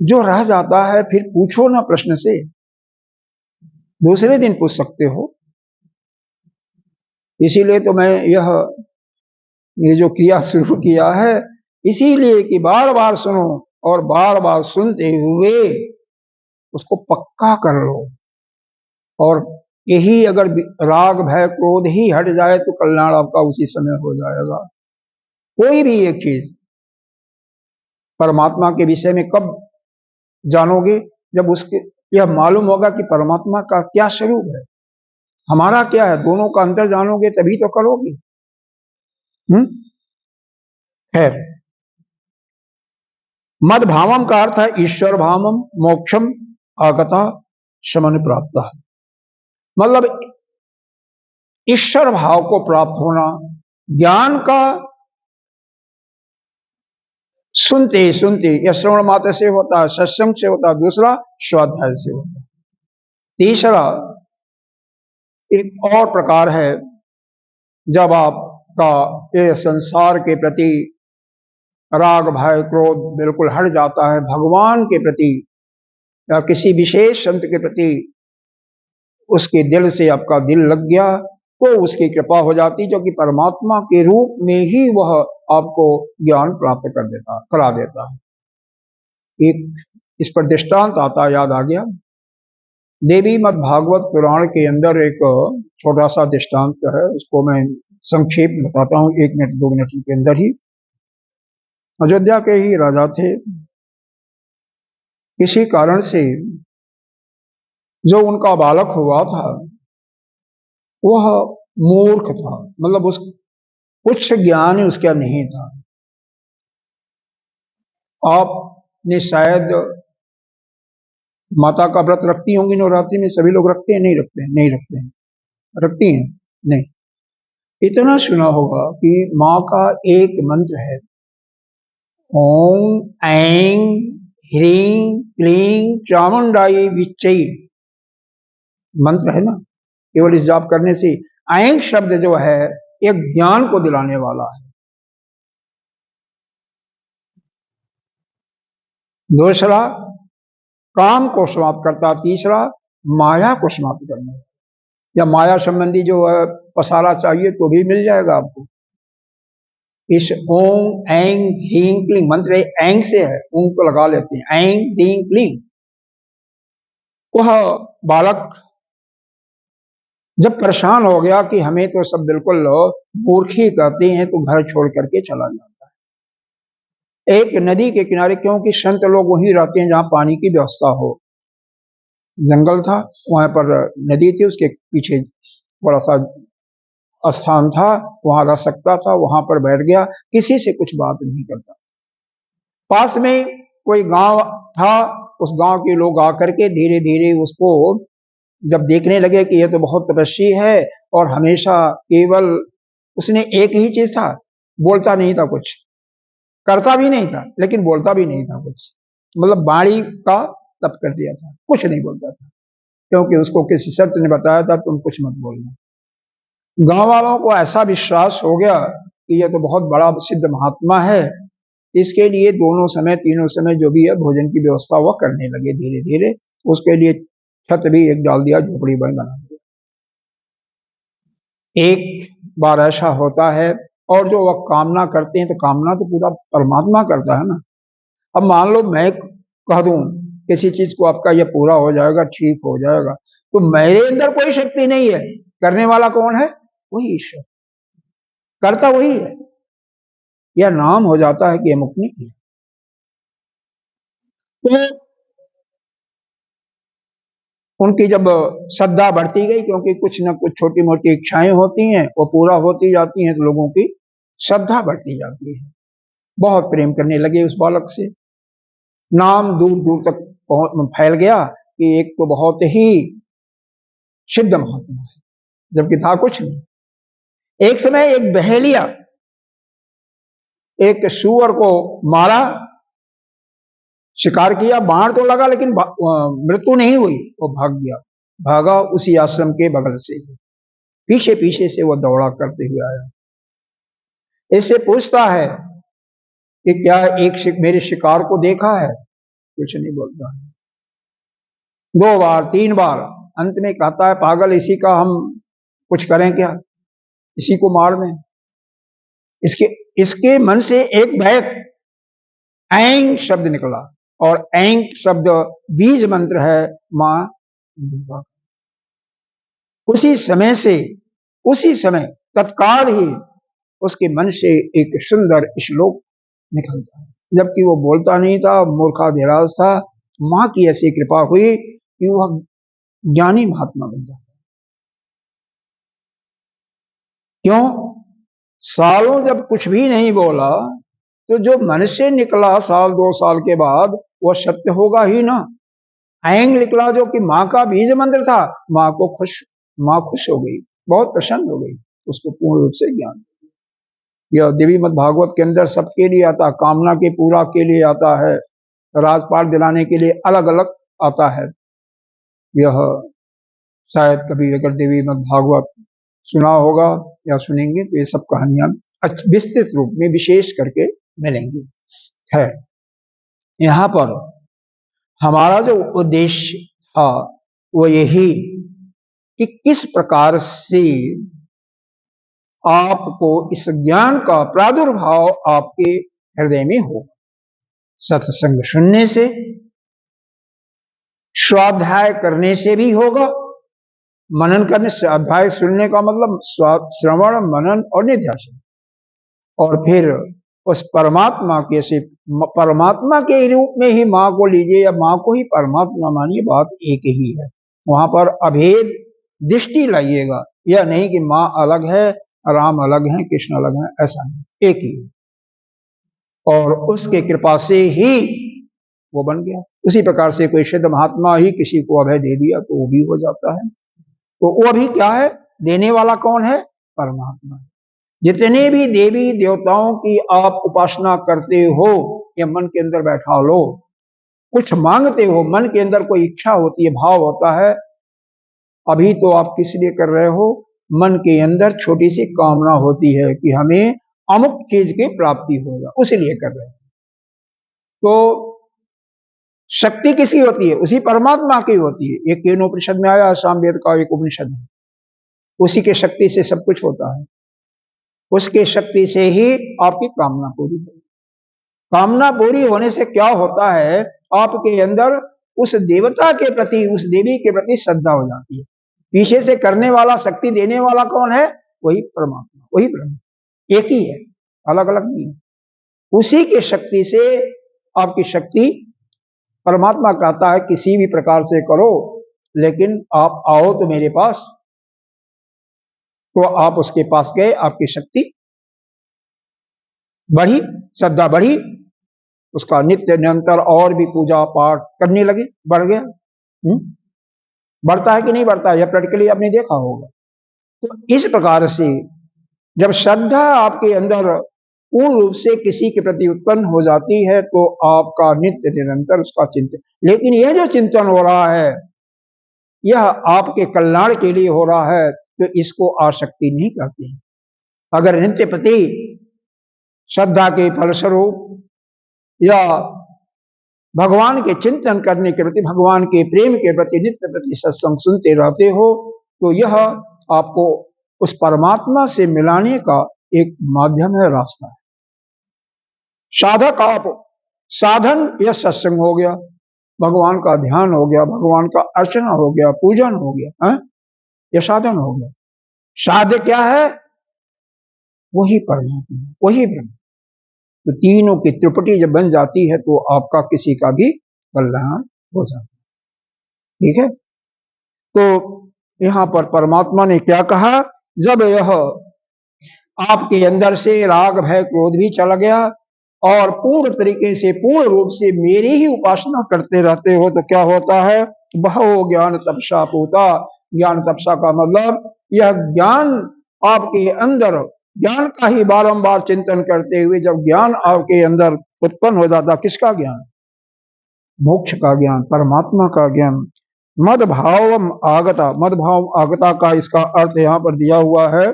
S1: जो रह जाता है फिर पूछो ना प्रश्न से, दूसरे दिन पूछ सकते हो। इसीलिए तो मैं ये जो किया शुरू किया है, इसीलिए कि बार बार सुनो, और बार बार सुनते हुए उसको पक्का कर लो। और यही अगर राग, भय, क्रोध ही हट जाए तो कल्याण आपका उसी समय हो जाएगा। कोई भी एक चीज परमात्मा के विषय में कब जानोगे? जब उसके यह मालूम होगा कि परमात्मा का क्या स्वरूप है, हमारा क्या है, दोनों का अंतर जानोगे तभी तो करोगे। खैर, मद भावम का अर्थ है ईश्वर भावम मोक्षम आगता शमन प्राप्त। मतलब ईश्वर भाव को प्राप्त होना, ज्ञान का सुनते सुनते, यह श्रवण मात्र से होता है, सत्संग से होता है, दूसरा स्वाध्याय से होता है, तीसरा एक और प्रकार है जब आपका ये संसार के प्रति राग, भय, क्रोध बिल्कुल हट जाता है, भगवान के प्रति या किसी विशेष संत के प्रति उसके दिल से आपका दिल लग गया, तो उसकी कृपा हो जाती, जो कि परमात्मा के रूप में ही वह आपको ज्ञान प्राप्त करा देता है। एक इस पर दृष्टांत आता, याद आ गया, देवी मद भागवत पुराण के अंदर एक छोटा सा दृष्टांत है, उसको मैं संक्षेप में बताता हूँ 1 मिनट 2 मिनट के अंदर ही। अयोध्या के ही राजा थे, किसी कारण से जो उनका बालक हुआ था वह मूर्ख था, मतलब उस उच्च ज्ञान उसका नहीं था। आपने शायद माता का व्रत रखती होंगी, नवरात्रि में सभी लोग रखते हैं, नहीं रखते हैं? नहीं रखते हैं। रखती हैं? नहीं। इतना सुना होगा कि माँ का एक मंत्र है, ओम ऐं ह्रीं क्लीं चामुंडाई विच्चै, मंत्र है ना। केवल इस जाप करने से ऐं शब्द जो है एक ज्ञान को दिलाने वाला है। दूसरा काम को समाप्त करता, तीसरा माया को समाप्त करना, या माया संबंधी जो है पसारा चाहिए तो भी मिल जाएगा आपको। इस ओम ऐं ह्रीं क्लीं मंत्र ऐं से है, ओम को लगा लेते हैं, ऐं ह्रीं क्लीं। वह बालक जब परेशान हो गया कि हमें तो सब बिल्कुल मूर्ख ही कहते हैं, तो घर छोड़ करके चला जाता है एक नदी के किनारे, क्योंकि संत लोग वहीं रहते हैं जहां पानी की व्यवस्था हो। जंगल था, वहां पर नदी थी, उसके पीछे बड़ा सा स्थान था, वहां रह सकता था, वहां पर बैठ गया, किसी से कुछ बात नहीं करता। पास में कोई गांव था, उस गांव के लोग आकर के धीरे धीरे उसको जब देखने लगे कि यह तो बहुत तपस्वी है, और हमेशा केवल उसने एक ही चीज था, बोलता नहीं था कुछ, करता भी नहीं था, लेकिन बोलता भी नहीं था कुछ, मतलब बाणी का तप कर दिया था, कुछ नहीं बोलता था, क्योंकि उसको किसी संत ने बताया था तुम कुछ मत बोलना। गांव वालों को ऐसा विश्वास हो गया कि यह तो बहुत बड़ा सिद्ध महात्मा है, इसके लिए दोनों समय तीनों समय जो भी है भोजन की व्यवस्था वह करने लगे। धीरे धीरे उसके लिए छत भी एक डाल दिया, झोपड़ी बना दिया। एक बार ऐसा होता है, और जो वह कामना करते हैं, तो कामना तो पूरा परमात्मा करता है ना। अब मान लो मैं कह दूं किसी चीज को आपका यह पूरा हो जाएगा, ठीक हो जाएगा, तो मेरे अंदर कोई शक्ति नहीं है, करने वाला कौन है? वही ईश्वर, करता वही है। यह नाम हो जाता है कि यह मुक्ति है। तो उनकी जब श्रद्धा बढ़ती गई, क्योंकि कुछ न कुछ छोटी मोटी इच्छाएं होती हैं, वो पूरा होती जाती हैं, तो लोगों की श्रद्धा बढ़ती जाती है। बहुत प्रेम करने लगे उस बालक से, नाम दूर दूर तक फैल गया कि एक तो बहुत ही सिद्ध महात्मा है, जबकि था कुछ नहीं। एक समय एक बहेलिया एक सूअर को मारा, शिकार किया, बाण तो लगा, लेकिन मृत्यु नहीं हुई, वो भाग गया, भागा उसी आश्रम के बगल से, पीछे पीछे से वो दौड़ा करते हुए आया। इससे पूछता है कि क्या मेरे शिकार को देखा है? कुछ नहीं बोलता है। 2 बार 3 बार, अंत में कहता है पागल, इसी का हम कुछ करें क्या, इसी को मार दें। इसके इसके मन से एक बैक ऐं शब्द निकला, और ऐं शब्द बीज मंत्र है मां दुर्गा। उसी समय तत्काल ही उसके मन से एक सुंदर श्लोक निकलता है, जबकि वो बोलता नहीं था, मूर्खाधिराज था। मां की ऐसी कृपा हुई कि वह ज्ञानी महात्मा बन जाता। क्यों? सालों जब कुछ भी नहीं बोला, तो जो मन से निकला साल 2 साल के बाद, वह सत्य होगा ही ना। ऐंग निकला जो कि माँ का बीज मंत्र था, माँ खुश हो गई, बहुत प्रसन्न हो गई, उसको पूर्ण रूप से ज्ञान। यह देवी मद भागवत के अंदर सबके लिए आता, कामना के पूरा के लिए आता है, राजपाट दिलाने के लिए अलग अलग आता है। यह शायद कभी अगर देवी मद भागवत सुना होगा या सुनेंगे, तो ये सब कहानियां विस्तृत रूप में विशेष करके मिलेंगी। है यहाँ पर हमारा जो उद्देश्य था वो यही कि किस प्रकार से आपको इस ज्ञान का प्रादुर्भाव आपके हृदय में हो। सत्संग सुनने से, स्वाध्याय करने से भी होगा, मनन करने से। स्वाध्याय सुनने का मतलब श्रवण मनन और निध्यासन, और फिर उस परमात्मा के से परमात्मा के रूप में ही माँ को लीजिए, या माँ को ही परमात्मा मानिए, बात एक ही है। वहां पर अभेद दृष्टि लाइएगा, यह नहीं कि माँ अलग है, राम अलग है, कृष्ण अलग है, ऐसा नहीं, एक ही है। और उसके कृपा से ही वो बन गया। उसी प्रकार से कोई सिद्ध महात्मा ही किसी को अभय दे दिया तो वो भी हो जाता है। तो वो अभी क्या है, देने वाला कौन है? परमात्मा है। जितने भी देवी देवताओं की आप उपासना करते हो या मन के अंदर बैठा लो, कुछ मांगते हो, मन के अंदर कोई इच्छा होती है, भाव होता है, अभी तो आप किस लिए कर रहे हो? मन के अंदर छोटी सी कामना होती है कि हमें अमुक चीज की प्राप्ति होगा, उसी लिए कर रहे हो। तो शक्ति किसकी होती है? उसी परमात्मा की होती है। एक केनोपनिषद में आया, सामवेद का एक उपनिषद है, उसी के शक्ति से सब कुछ होता है, उसके शक्ति से ही आपकी कामना पूरी होगी। कामना पूरी होने से क्या होता है? आपके अंदर उस देवता के प्रति, उस देवी के प्रति श्रद्धा हो जाती है। पीछे से करने वाला, शक्ति देने वाला कौन है? वही परमात्मा, वही ब्रह्म, एक ही है, अलग अलग नहीं है। उसी के शक्ति से आपकी शक्ति, परमात्मा कहता है किसी भी प्रकार से करो, लेकिन आप आओ तो मेरे पास। तो आप उसके पास गए, आपकी शक्ति बढ़ी, श्रद्धा बढ़ी, उसका नित्य निरंतर और भी पूजा पाठ करने लगे, बढ़ गया। बढ़ता है कि नहीं बढ़ता है? यह प्रैक्टिकली आपने देखा होगा। तो इस प्रकार से जब श्रद्धा आपके अंदर पूर्ण रूप से किसी के प्रति उत्पन्न हो जाती है तो आपका नित्य निरंतर उसका चिंतन, लेकिन यह जो चिंतन हो रहा है यह आपके कल्याण के लिए हो रहा है, तो इसको आसक्ति नहीं कहते हैं। अगर नित्य प्रति श्रद्धा के फलस्वरूप या भगवान के चिंतन करने के प्रति, भगवान के प्रेम के प्रति नित्य प्रति सत्संग सुनते रहते हो, तो यह आपको उस परमात्मा से मिलाने का एक माध्यम है, रास्ता है। साधक आप, साधन यह सत्संग हो गया, भगवान का ध्यान हो गया, भगवान का अर्चना हो गया, पूजन हो गया, यह साधन हो गया। साध्य क्या है? वही परमात्मा, वही ब्रह्म। तो तीनों की त्रिपुटी जब बन जाती है तो आपका किसी का भी कल्याण हो जाता है। ठीक है? तो यहां पर परमात्मा ने क्या कहा? जब यह आपके अंदर से राग भय क्रोध भी चला गया और पूर्ण तरीके से, पूर्ण रूप से मेरी ही उपासना करते रहते हो, तो क्या होता है? बहो ज्ञान तपसा पूता। ज्ञान तपसा का मतलब यह ज्ञान आपके अंदर, ज्ञान का ही बारंबार चिंतन करते हुए जब ज्ञान आपके अंदर उत्पन्न हो जाता, किसका ज्ञान? मोक्ष का ज्ञान, परमात्मा का ज्ञान। मदभावम आगता, मदभाव आगता का इसका अर्थ यहां पर दिया हुआ है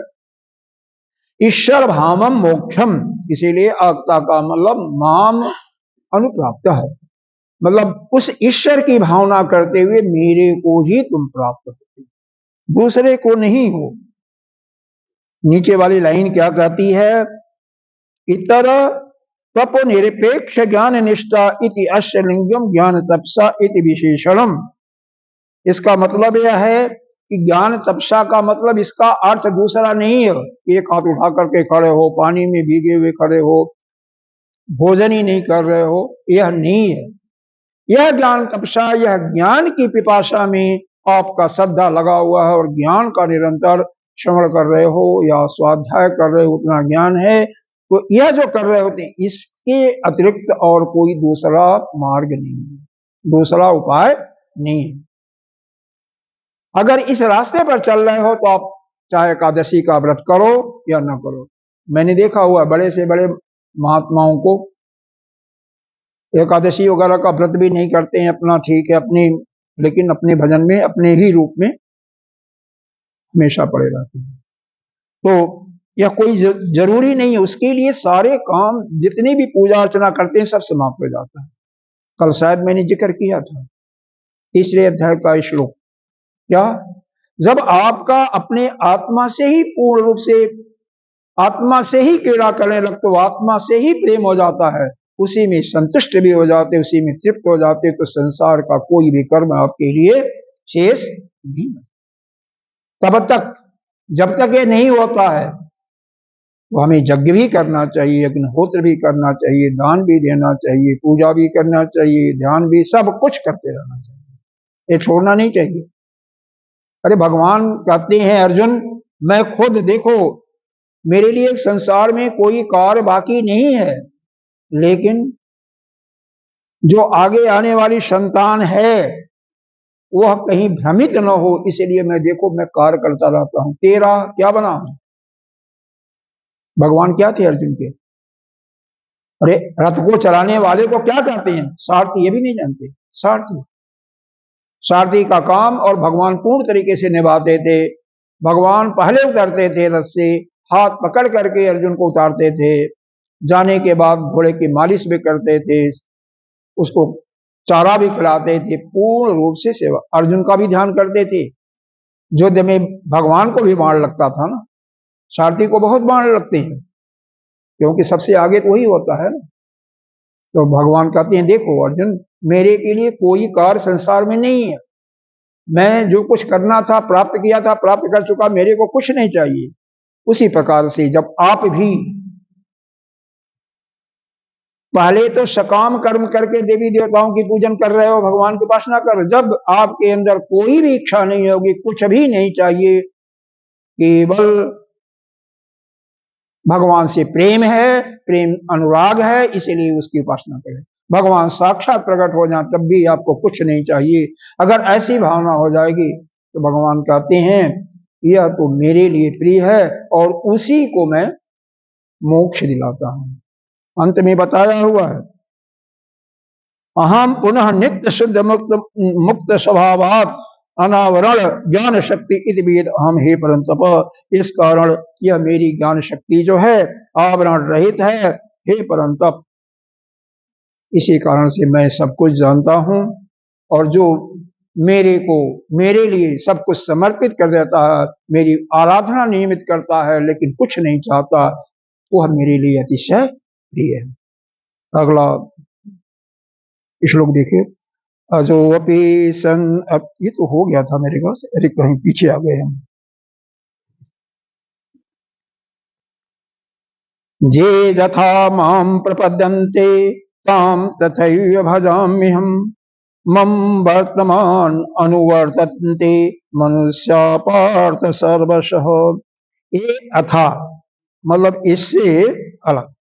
S1: ईश्वर भावम मोक्षम। इसीलिए आगता का मतलब माम अनुप्राप्त है, मतलब उस ईश्वर की भावना करते हुए मेरे को ही तुम प्राप्त होते, दूसरे को नहीं हो। नीचे वाली लाइन क्या कहती है? इतर तपो निरपेक्ष ज्ञान निष्ठा इति अस्य लिंगम ज्ञान तपसा इति विशेषणम। इसका मतलब यह है कि ज्ञान तपसा का मतलब इसका अर्थ दूसरा नहीं है, एक हाथ उठा करके खड़े हो, पानी में भीगे हुए खड़े हो, भोजन ही नहीं कर रहे हो, यह नहीं है। यह ज्ञान तपसा, यह ज्ञान की पिपासा में आपका श्रद्धा लगा हुआ है और ज्ञान का निरंतर श्रवण कर रहे हो या स्वाध्याय कर रहे हो, उतना ज्ञान है। तो यह जो कर रहे होते हैं, इसके अतिरिक्त और कोई दूसरा मार्ग नहीं है, दूसरा उपाय नहीं है। अगर इस रास्ते पर चल रहे हो तो आप चाहे एकादशी का व्रत करो या न करो। मैंने देखा हुआ बड़े से बड़े महात्माओं को एकादशी वगैरह का व्रत भी नहीं करते हैं, अपना ठीक है अपनी, लेकिन अपने भजन में, अपने ही रूप में हमेशा पड़े रहते हैं। तो यह कोई जरूरी नहीं है, उसके लिए सारे काम जितनी भी पूजा अर्चना करते हैं सब समाप्त हो जाता है। कल शायद मैंने जिक्र किया था 3रे अध्याय का श्लोक, क्या? जब आपका अपने आत्मा से ही पूर्ण रूप से, आत्मा से ही क्रीड़ा करने लगते हो, आत्मा से ही प्रेम हो जाता है, उसी में संतुष्ट भी हो जाते, उसी में तृप्त हो जाते, तो संसार का कोई भी कर्म आपके लिए शेष नहीं। तब तक, जब तक ये नहीं होता है तो हमें यज्ञ भी करना चाहिए, अग्निहोत्र भी करना चाहिए, दान भी देना चाहिए, पूजा भी करना चाहिए, ध्यान भी, सब कुछ करते रहना चाहिए, ये छोड़ना नहीं चाहिए। अरे भगवान कहते हैं अर्जुन, मैं खुद देखो मेरे लिए संसार में कोई कार्य बाकी नहीं है, लेकिन जो आगे आने वाली संतान है वह कहीं भ्रमित न हो, इसलिए मैं देखो मैं कार्य करता रहता हूं। तेरा क्या बना हूं? भगवान क्या थे अर्जुन के? अरे रथ को चलाने वाले को क्या कहते हैं? सारथी। ये भी नहीं जानते? सारथी, सारथी का काम और भगवान पूर्ण तरीके से निभाते थे। भगवान पहले उतरते थे रथ से, हाथ पकड़ करके अर्जुन को उतारते थे, जाने के बाद घोड़े की मालिश भी करते थे, उसको चारा भी खिलाते थे, पूर्ण रूप से सेवा। अर्जुन का भी ध्यान करते थे। युद्ध में भगवान को भी बाण लगता था ना, सारथी को बहुत बाण लगते हैं, क्योंकि सबसे आगे तो वही होता है ना। तो भगवान कहते हैं देखो अर्जुन, मेरे के लिए कोई कार्य संसार में नहीं है। मैं जो कुछ करना था प्राप्त किया था, प्राप्त कर चुका, मेरे को कुछ नहीं चाहिए। उसी प्रकार से जब आप भी पहले तो सकाम कर्म करके देवी देवताओं की पूजन कर रहे हो, भगवान की उपासना कर रहे हो, जब आपके अंदर कोई भी इच्छा नहीं होगी, कुछ भी नहीं चाहिए, केवल भगवान से प्रेम है, प्रेम अनुराग है, इसीलिए उसकी उपासना करें। भगवान साक्षात प्रकट हो जाए तब भी आपको कुछ नहीं चाहिए। अगर ऐसी भावना हो जाएगी तो भगवान कहते हैं यह तो मेरे लिए प्रिय है और उसी को मैं मोक्ष दिलाता हूं। अंत में बताया हुआ है, अहम पुनः नित्य शुद्ध मुक्त मुक्त स्वभावात अनावरण ज्ञान शक्ति इतवेद अहम हे परंतप। इस कारण यह मेरी ज्ञान शक्ति जो है आवरण रहित है, हे परंतप। इसी कारण से मैं सब कुछ जानता हूं, और जो मेरे को मेरे लिए सब कुछ समर्पित कर देता है, मेरी आराधना नियमित करता है लेकिन कुछ नहीं चाहता, वह मेरे लिए अतिशय प्रिय है। अगला श्लोक देखिए, अजोपि सन। अब ये तो हो गया था मेरे पास, अरे कहीं पीछे आ गए हम। जे यथा माम प्रपद्यन्ते ताम तथैव भजाम्यहम् मम वर्तमान अनुवर्तन्ते मनुष्या पार्थ सर्वशः। ये अथा मतलब इससे अलग,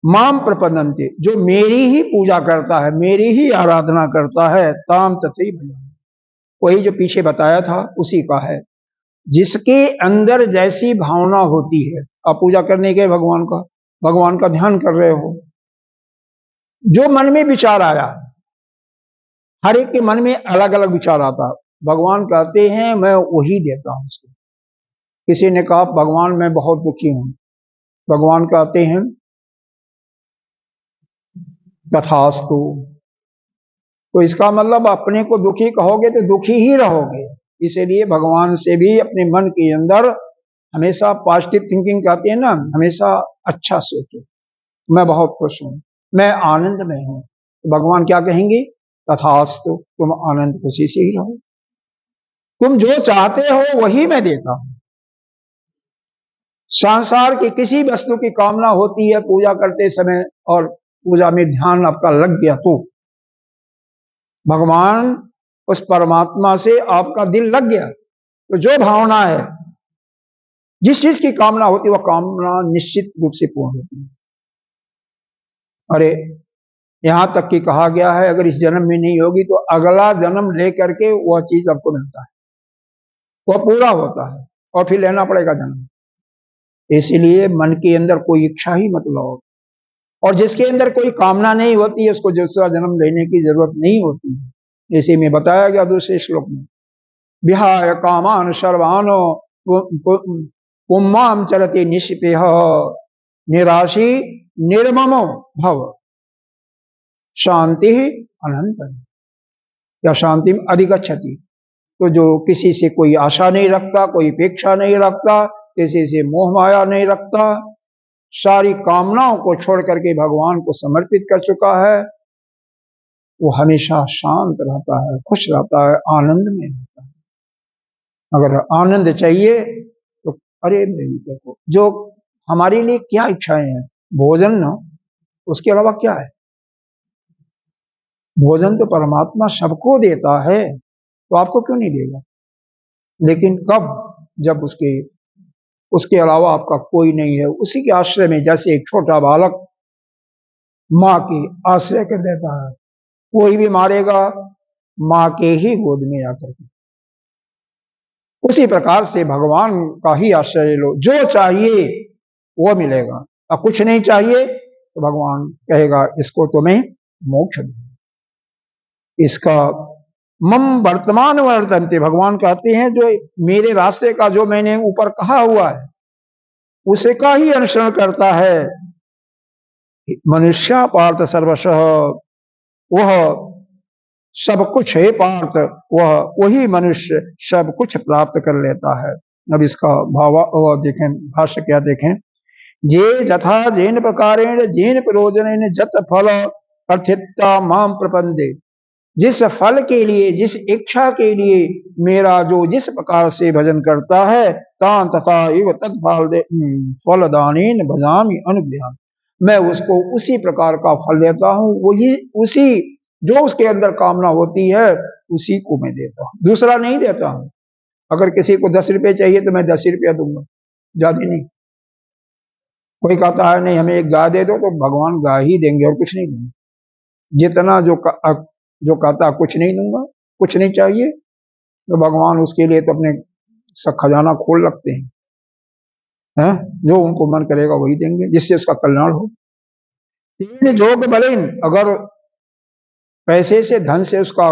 S1: माम प्रपद्यन्ते जो मेरी ही पूजा करता है, मेरी ही आराधना करता है, ताम तथैव भजाम्यहम्, वही जो पीछे बताया था उसी का है। जिसके अंदर जैसी भावना होती है, आप पूजा करने के भगवान का ध्यान कर रहे हो, जो मन में विचार आया, हर एक के मन में अलग अलग विचार आता है, भगवान कहते हैं मैं वही देता हूं उसको। किसी ने कहा भगवान मैं बहुत दुखी हूं, भगवान कहते हैं तथास्तु। तो इसका मतलब अपने को दुखी कहोगे तो दुखी ही रहोगे। इसीलिए भगवान से भी अपने मन के अंदर हमेशा पॉजिटिव थिंकिंग कहते हैं ना, हमेशा अच्छा सोचो, मैं बहुत खुश हूं, मैं आनंद में हूं। तो भगवान क्या कहेंगे, तथास्तु, तुम आनंद खुशी से ही रहो, तुम जो चाहते हो वही मैं देता हूं। संसार की किसी वस्तु की कामना होती है पूजा करते समय, और पूजा में ध्यान आपका लग गया तो भगवान उस परमात्मा से आपका दिल लग गया, तो जो भावना है, जिस चीज की कामना होती है वह कामना निश्चित रूप से पूर्ण होती है। अरे यहां तक कि कहा गया है अगर इस जन्म में नहीं होगी तो अगला जन्म लेकर के वह चीज आपको मिलता है, वह पूरा होता है, और फिर लेना पड़ेगा जन्म। इसीलिए मन के अंदर कोई इच्छा ही मत लाओ, और जिसके अंदर कोई कामना नहीं होती है उसको दूसरा जन्म लेने की जरूरत नहीं होती है। इसी में बताया गया दूसरे श्लोक में, विहाय कामान सर्वान पुम्माम चलते निष्पेह निराशी निर्ममो भव शांति अनंत, या शांति में अधिगच्छति। तो जो किसी से कोई आशा नहीं रखता, कोई अपेक्षा नहीं रखता, किसी से मोह माया नहीं रखता, सारी कामनाओं को छोड़ करके भगवान को समर्पित कर चुका है, वो हमेशा शांत रहता है, खुश रहता है, आनंद में रहता है। अगर आनंद चाहिए तो अरे देखो जो हमारे लिए क्या इच्छाएं हैं, भोजन ना, उसके अलावा क्या है? भोजन तो परमात्मा सबको देता है, तो आपको क्यों नहीं देगा? लेकिन कब? जब उसके अलावा आपका कोई नहीं है, उसी के आश्रय में, जैसे एक छोटा बालक माँ के आश्रय कर देता है, कोई भी मारेगा माँ के ही गोद में आकर के, उसी प्रकार से भगवान का ही आश्रय लो, जो चाहिए वो मिलेगा। और कुछ नहीं चाहिए तो भगवान कहेगा इसको तो मैं मोक्ष दूं। इसका मम वर्तमान वर्तन्ते, भगवान कहते हैं जो मेरे रास्ते का जो मैंने ऊपर कहा हुआ है उसे का ही अनुसरण करता है। मनुष्य पार्थ सर्वशः, वह सब कुछ है पार्थ, वह वही मनुष्य सब कुछ प्राप्त कर लेता है। अब इसका भाव देखें, भाष्य क्या देखें। जे जथा जेन प्रकारेण जेन प्रयोजन जत फल अर्थिता माम प्रपंदे, जिस फल के लिए जिस इच्छा के लिए मेरा जो जिस प्रकार से भजन करता है तान तथा इव तत्फल फलदानेन भजामि अनुग्रहण, मैं उसको उसी प्रकार का फल देता हूँ, वही उसी जो उसके अंदर कामना होती है उसी को मैं देता हूँ, दूसरा नहीं देता हूँ। अगर किसी को 10 रुपये चाहिए तो मैं 10 ही रुपया दूंगा, ज्यादा नहीं। कोई कहता है नहीं हमें एक गाय दे दो, तो भगवान गाय ही देंगे और कुछ नहीं देंगे। जितना जो कहता कुछ नहीं दूंगा, कुछ नहीं चाहिए, तो भगवान उसके लिए तो अपने खजाना खोल रखते हैं, जो उनको मन करेगा वही देंगे, जिससे उसका कल्याण हो। तीन जोग बलिन, अगर पैसे से धन से उसका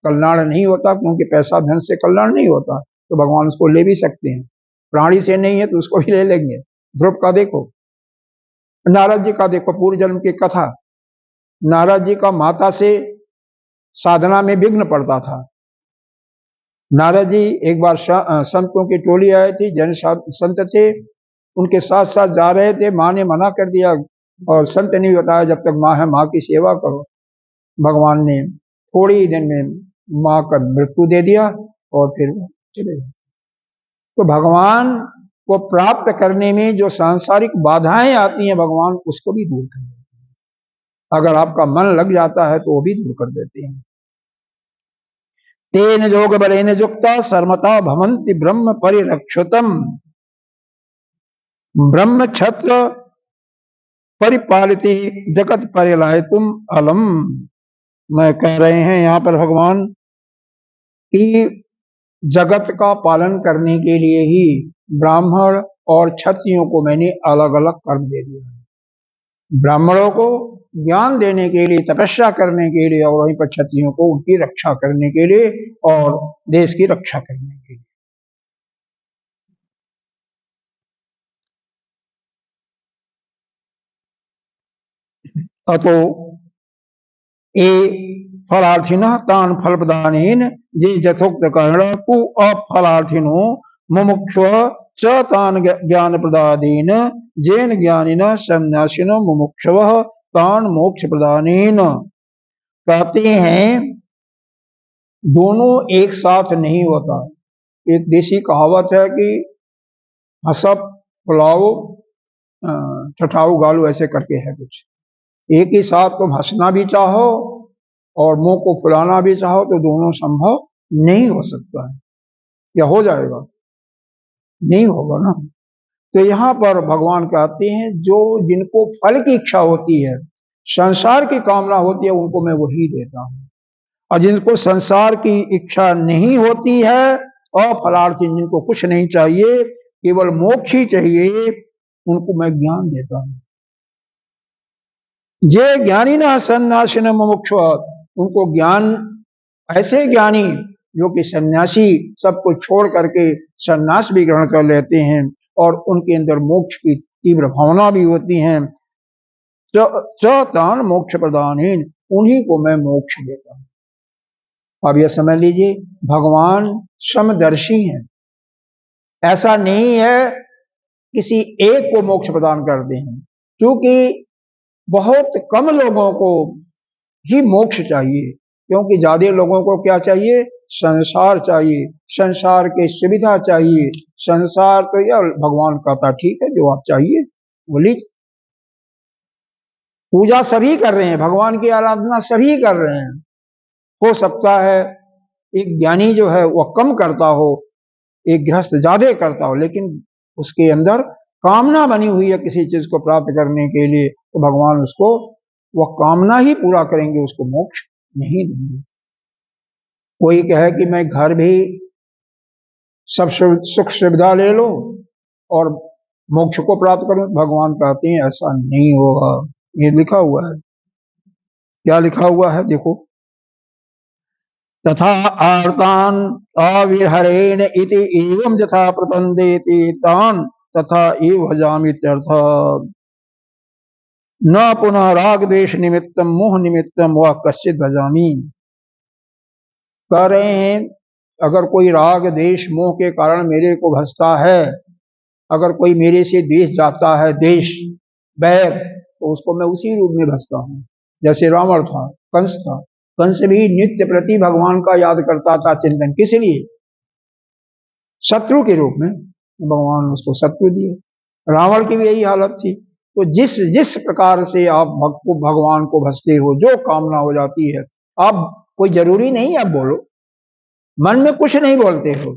S1: कल्याण नहीं होता, क्योंकि पैसा धन से कल्याण नहीं होता, तो भगवान उसको ले भी सकते हैं। प्राणी से नहीं है तो उसको भी ले लेंगे। ध्रुव का देखो, नारद जी का देखो, पूर्व जन्म की कथा। नारद जी का माता से साधना में विघ्न पड़ता था। नारद जी एक बार संतों की टोली आई थी, जन संत थे, उनके साथ साथ जा रहे थे। माँ ने मना कर दिया और संत ने बताया जब तक माँ है माँ की सेवा करो। भगवान ने थोड़ी ही दिन में माँ का मृत्यु दे दिया और फिर चले गए। तो भगवान को प्राप्त करने में जो सांसारिक बाधाएं आती हैं भगवान उसको भी दूर कर देते हैं। अगर आपका मन लग जाता है तो वो भी दूर कर देते हैं। तेन जोग बलेन युक्ता सर्मता भवन्ति ब्रह्म परिरक्षितम, ब्रह्म छत्र परिपालित जगत परिलायतुम अलम। मैं कह रहे हैं यहाँ पर भगवान कि जगत का पालन करने के लिए ही ब्राह्मण और क्षत्रियों को मैंने अलग अलग कर्म दे दिया। ब्राह्मणों को ज्ञान देने के लिए, तपस्या करने के लिए, और वहीं पर क्षत्रियों को उनकी रक्षा करने के लिए और देश की रक्षा करने के लिए। अतो ए फलार्थिनः तान फल प्रदानेन जे यथोक्त कर्ण कु अफलार्थिनो मुमुक्षुः च तान ज्ञान प्रदानेन जेन ज्ञानिनः सन्यासिनो मुमुक्षवः तान मोक्ष प्रदानेन। कहते हैं दोनों एक साथ नहीं होता। एक देसी कहावत है कि हसब पुलाव ठठाऊ गालू ऐसे करके है कुछ। एक ही साथ तुम हंसना भी चाहो और मुंह को फुलाना भी चाहो तो दोनों संभव नहीं हो सकता है। या हो जाएगा? नहीं होगा ना। तो यहाँ पर भगवान कहते हैं जो जिनको फल की इच्छा होती है, संसार की कामना होती है, उनको मैं वही देता हूँ। और जिनको संसार की इच्छा नहीं होती है और फलार्थी, जिनको कुछ नहीं चाहिए, केवल मोक्ष ही चाहिए, उनको मैं ज्ञान देता हूँ। जे ज्ञानी ना सन्यासी न मुमुक्ष, उनको ज्ञान, ऐसे ज्ञानी जो कि सन्यासी सब कुछ छोड़ करके सन्यास भी ग्रहण कर लेते हैं और उनके अंदर मोक्ष की तीव्र भावना भी होती है, तान मोक्ष प्रदानहीन, उन्हीं को मैं मोक्ष देता हूँ। अब यह समझ लीजिए भगवान समदर्शी हैं। ऐसा नहीं है किसी एक को मोक्ष प्रदान करते हैं, क्योंकि बहुत कम लोगों को ही मोक्ष चाहिए, क्योंकि ज्यादा लोगों को क्या चाहिए? संसार चाहिए, संसार की सुविधा चाहिए। संसार तो यह भगवान कहता ठीक है जो आप चाहिए बोली। पूजा सभी कर रहे हैं, भगवान की आराधना सभी कर रहे हैं। हो सकता है एक ज्ञानी जो है वह कम करता हो, एक गृहस्थ ज्यादा करता हो, लेकिन उसके अंदर कामना बनी हुई है किसी चीज को प्राप्त करने के लिए, तो भगवान उसको वह कामना ही पूरा करेंगे, उसको मोक्ष नहीं देंगे। कोई कहे कि मैं घर भी सब सुख सुविधा ले लो और मोक्ष को प्राप्त करूं। भगवान कहते हैं ऐसा नहीं होगा। ये लिखा हुआ है। क्या लिखा हुआ है देखो, तथा आर्तान अविहरेण इति एवं यथा प्रपंदेति तान तथा एव भजामीत्यर्थ। न पुनः राग द्वेष निमित्तम मोह निमित्तम वह कश्चित भजामी। कह रहे हैं अगर कोई राग देश मोह के कारण मेरे को भजता है, अगर कोई मेरे से द्वेष जाता है, देश बैर, तो उसको मैं उसी रूप में भजता हूँ। जैसे रावण था, कंस था, कंस भी नित्य प्रति भगवान का याद करता था, चिंतन। किस लिए? शत्रु के रूप में भगवान ने उसको शत्रु दिए। रावण की भी यही हालत थी। तो जिस जिस प्रकार से आप भगवान को भजते हो, जो कामना हो जाती है, आप कोई जरूरी नहीं आप बोलो, मन में कुछ नहीं बोलते हो,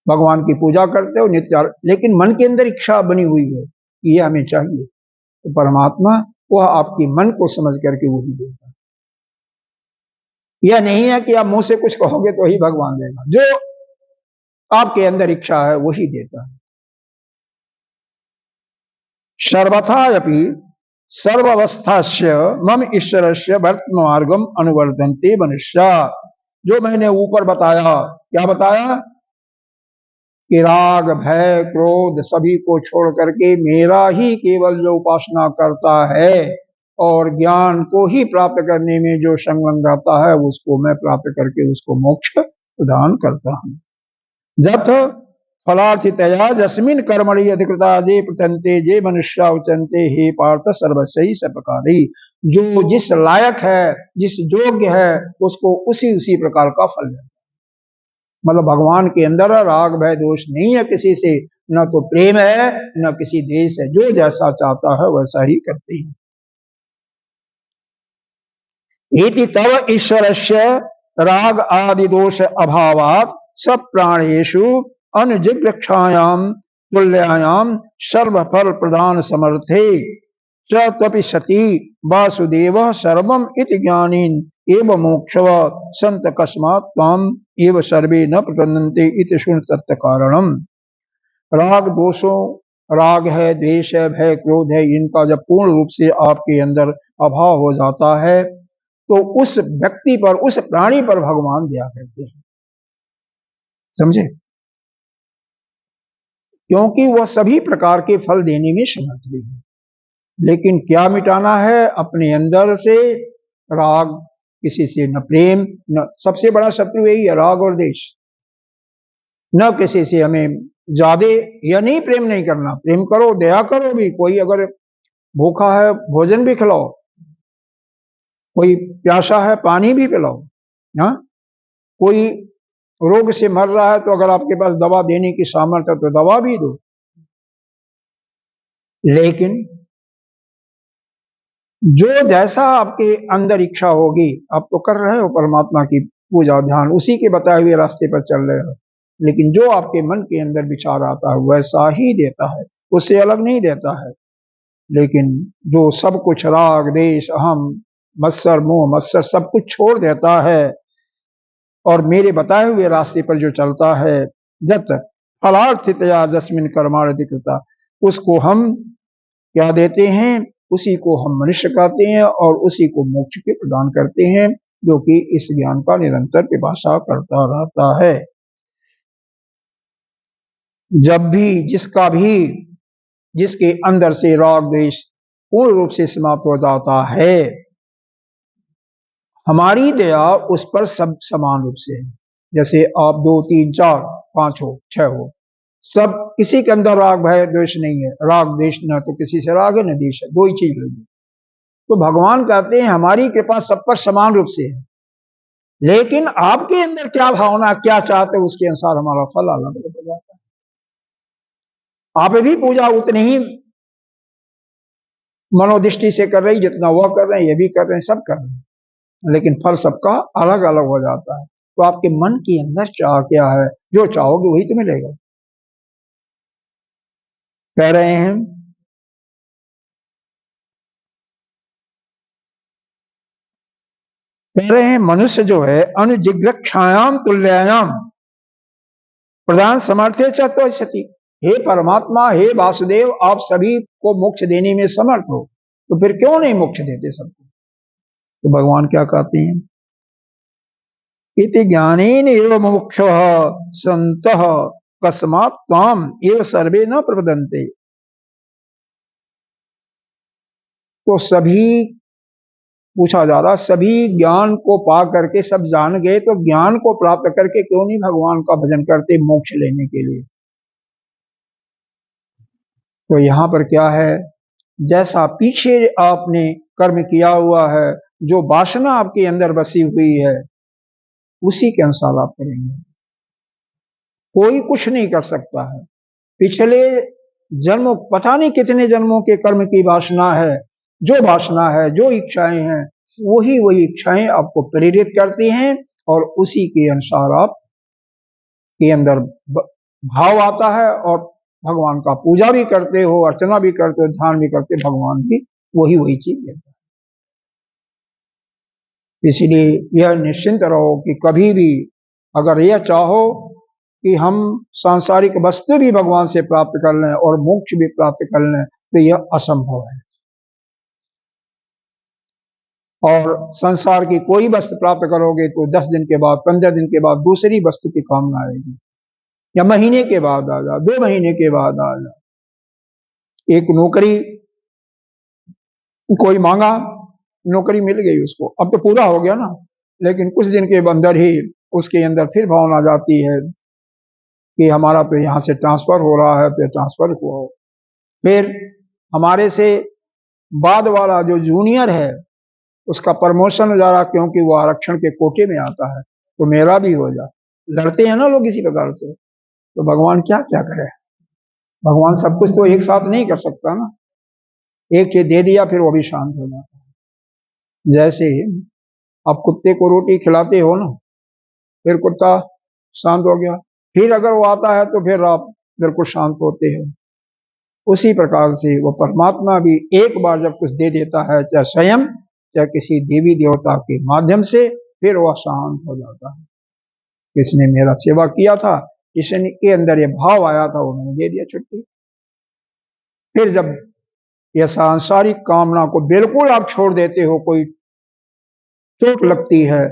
S1: भगवान की पूजा करते हो नित्य, लेकिन मन के अंदर इच्छा बनी हुई है कि ये हमें चाहिए, तो परमात्मा वह आपकी मन को समझ करके वही देता है। यह नहीं है कि आप मुंह से कुछ कहोगे तो ही भगवान देगा, जो आपके अंदर इच्छा है वही देता है। सर्वथापि सर्वावस्थास्य मम ईश्वरस्य वर्तमार्गम अनुवर्तन्ते मनुष्या। जो मैंने ऊपर बताया, क्या बताया कि राग भय क्रोध सभी को छोड़ करके मेरा ही केवल जो उपासना करता है और ज्ञान को ही प्राप्त करने में जो संलग्न रहता है, उसको मैं प्राप्त करके उसको मोक्ष प्रदान करता हूं। जथ फलार्थितया जस्मिन कर्मणि अधिकृता जे प्रतंते जे मनुष्या उचंते हे पार्थ सर्वस्यहि सप्रकारी। जो जिस लायक है, जिस योग्य है, उसको उसी उसी प्रकार का फल है। मतलब भगवान के अंदर राग भय दोष नहीं है किसी से, न तो प्रेम है न किसी देश है, जो जैसा चाहता है वैसा ही करते हैं। इति तव ईश्वरस्य राग आदि दोष अभावात् सब प्राणेषु अनुजिघ्रक्षायाम तुल्यायाम सर्वफल प्रदान समर्थे च त्वपि सती वासुदेव सर्वम इति ज्ञानीन एव मोक्षव संत कस्मात् त्वाम एव सर्वे न प्रपन्नन्ते इति शुन सत्य कारणम। राग दोषों, राग है, द्वेष है, भय क्रोध है, इनका जब पूर्ण रूप से आपके अंदर अभाव हो जाता है तो उस व्यक्ति पर, उस प्राणी पर भगवान दया करते हैं। समझे? क्योंकि वह सभी प्रकार के फल देने में समर्थ भी है। लेकिन क्या मिटाना है? अपने अंदर से राग, किसी से न प्रेम, न, सबसे बड़ा शत्रु यही है, राग और देश। न किसी से हमें ज्यादा या नहीं प्रेम नहीं करना, प्रेम करो, दया करो भी। कोई अगर भूखा है भोजन भी खिलाओ, कोई प्यासा है पानी भी पिलाओ, हाँ? कोई रोग से मर रहा है तो अगर आपके पास दवा देने की सामर्थ्य है तो दवा भी दो। लेकिन जो जैसा आपके अंदर इच्छा होगी, आप तो कर रहे हो परमात्मा की पूजा ध्यान, उसी के बताए हुए रास्ते पर चल रहे हो, लेकिन जो आपके मन के अंदर विचार आता है वैसा ही देता है, उससे अलग नहीं देता है। लेकिन जो सब कुछ राग देश अहम मत्सर मोह मत्सर सब कुछ छोड़ देता है और मेरे बताए हुए रास्ते पर जो चलता है, जब तक फलार्थितया जस्मिन कर्माधिकृता, उसको हम क्या देते हैं? उसी को हम मनुष्य कहते हैं और उसी को मोक्ष के प्रदान करते हैं, जो कि इस ज्ञान का निरंतर पिपासा करता रहता है। जब भी जिसके अंदर से राग द्वेष पूर्ण रूप से समाप्त हो जाता है, हमारी दया उस पर सब समान रूप से है। जैसे आप 2 3 4 5 हो 6 हो, सब किसी के अंदर राग भय द्वेष नहीं है। राग द्वेष न तो किसी से राग है न द्वेष है, दो ही चीज लगी। तो भगवान कहते हैं हमारी कृपा सब पर समान रूप से है, लेकिन आपके अंदर क्या भावना, क्या चाहते हो, उसके अनुसार हमारा फल अलग अलग हो जाता है। आप भी पूजा उतनी ही मनोदृष्टि से कर रही जितना वह कर रहे हैं, ये भी कर रहे हैं, सब कर रहे हैं, लेकिन फल सबका अलग अलग हो जाता है। तो आपके मन के अंदर चाह क्या है, जो चाहोगे वही तो मिलेगा। कह रहे हैं मनुष्य जो है अनुजिघ्रक्षायाम तुल्यायाम प्रधान समर्थे चतुर्शती, हे परमात्मा, हे वासुदेव, आप सभी को मोक्ष देने में समर्थ हो, तो फिर क्यों नहीं मोक्ष देते सबको? तो भगवान क्या कहते हैं, इति ज्ञानेन एव मोक्षः सन्तः कस्मात् त्वाम् एव सर्वे न प्रपद्यन्ते। तो सभी पूछा जा रहा, सभी ज्ञान को पा करके सब जान गए, तो ज्ञान को प्राप्त करके क्यों नहीं भगवान का भजन करते मोक्ष लेने के लिए? तो यहाँ पर क्या है, जैसा पीछे आपने कर्म किया हुआ है, जो वासना आपके अंदर बसी हुई है, उसी के अनुसार आप करेंगे। कोई कुछ नहीं कर सकता है। पिछले जन्म, पता नहीं कितने जन्मों के कर्म की वासना है, जो वासना है, जो इच्छाएं हैं, वही इच्छाएं आपको प्रेरित करती हैं, और उसी के अनुसार आप के अंदर भाव आता है, और भगवान का पूजा भी करते हो, अर्चना भी करते हो, ध्यान भी करते हो, भगवान भी वही चीज देता है। इसलिए यह निश्चिंत रहो कि कभी भी अगर यह चाहो कि हम सांसारिक वस्तु भी भगवान से प्राप्त कर लें और मोक्ष भी प्राप्त कर लें, तो यह असंभव है। और संसार की कोई वस्तु प्राप्त करोगे तो 10 दिन के बाद, 15 दिन के बाद दूसरी वस्तु की कामना आएगी, या महीने के बाद आ जा, 2 महीने के बाद आ जा। एक नौकरी कोई मांगा, नौकरी मिल गई उसको, अब तो पूरा हो गया ना, लेकिन कुछ दिन के अंदर ही उसके अंदर फिर भावना आ जाती है कि हमारा तो यहाँ से ट्रांसफर हो रहा है, तो ट्रांसफर हुआ हो। फिर हमारे से बाद वाला जो जूनियर है, उसका प्रमोशन हो जा रहा, क्योंकि वो आरक्षण के कोटे में आता है, तो मेरा भी हो जा। लड़ते हैं ना लोग इसी प्रकार से। तो भगवान क्या क्या करे, भगवान सब कुछ तो एक साथ नहीं कर सकता ना, एक चीज दे दिया फिर वो भी शांत हो जाता है। जैसे आप कुत्ते को रोटी खिलाते हो ना, फिर कुत्ता शांत हो गया, फिर अगर वो आता है तो फिर आप बिल्कुल शांत होते हैं। उसी प्रकार से वो परमात्मा भी एक बार जब कुछ दे देता है, चाहे स्वयं चाहे किसी देवी देवता के माध्यम से, फिर वह शांत हो जाता है। किसने मेरा सेवा किया था, किसी के अंदर ये भाव आया था, वो मैंने दे दिया छुट्टी। फिर जब यह सांसारिक कामना को बिल्कुल आप छोड़ देते हो, कोई चोट लगती है,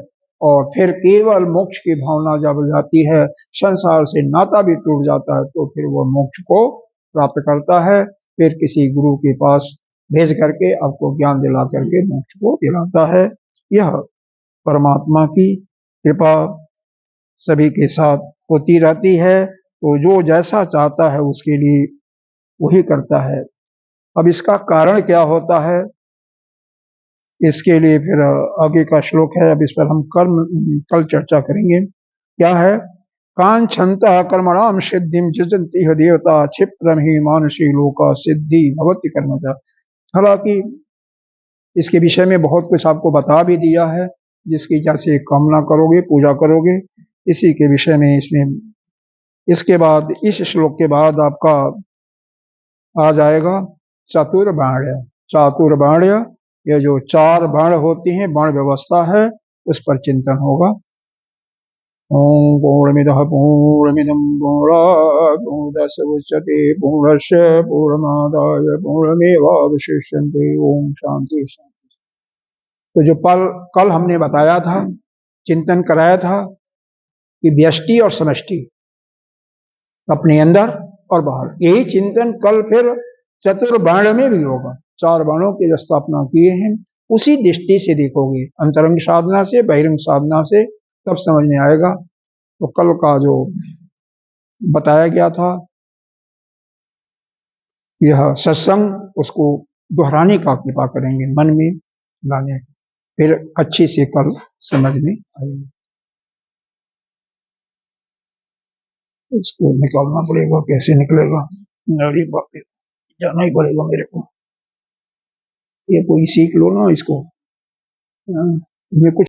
S1: और फिर केवल मोक्ष की भावना जब जाती है, संसार से नाता भी टूट जाता है, तो फिर वो मोक्ष को प्राप्त करता है। फिर किसी गुरु के पास भेज करके आपको ज्ञान दिला करके मोक्ष को दिलाता है। यह परमात्मा की कृपा सभी के साथ होती रहती है, तो जो जैसा चाहता है उसके लिए वही करता है। अब इसका कारण क्या होता है, इसके लिए फिर आगे का श्लोक है, अब इस पर हम कल चर्चा करेंगे। क्या है, कांक्षन्तः कर्मणाम सिद्धिम जजन्ति देवता क्षिप्रम ही मानुषी लोका सिद्धि भवति कर्मजा। हालांकि इसके विषय में बहुत कुछ आपको बता भी दिया है, जिसकी जैसे कामना करोगे, पूजा करोगे, इसी के विषय में इसमें इसके बाद इस श्लोक के बाद आपका आ जाएगा चातुर्वर्ण्य। चातुर्वर्ण्य, ये जो 4 वर्ण होती हैं, वर्ण व्यवस्था है, उस पर चिंतन होगा। ओम पूर्णमिदः पूर्णमिदं पूर्णात् पूर्णमुदच्यते पूर्णस्य पूर्णमादाय पूर्णमेवावशिष्यते। ओम शांति शांति। तो जो कल हमने बताया था, चिंतन कराया था कि व्यष्टि और समष्टि अपने अंदर और बाहर, यही चिंतन कल फिर चतुर्वर्ण में भी होगा। 4 वर्णों की जो स्थापना किए हैं, उसी दृष्टि से देखोगे, अंतरंग साधना से, बहिरंग साधना से, तब समझ में आएगा। तो कल का जो बताया गया था यह सत्संग, उसको दोहराने का कृपा करेंगे, मन में लाने, फिर अच्छी से कल समझ में आएगी। इसको निकालना पड़ेगा, कैसे निकलेगा, अरे बाप रे, जाना ही पड़ेगा मेरे को। ये कोई सीख लो ना इसको, ये कुछ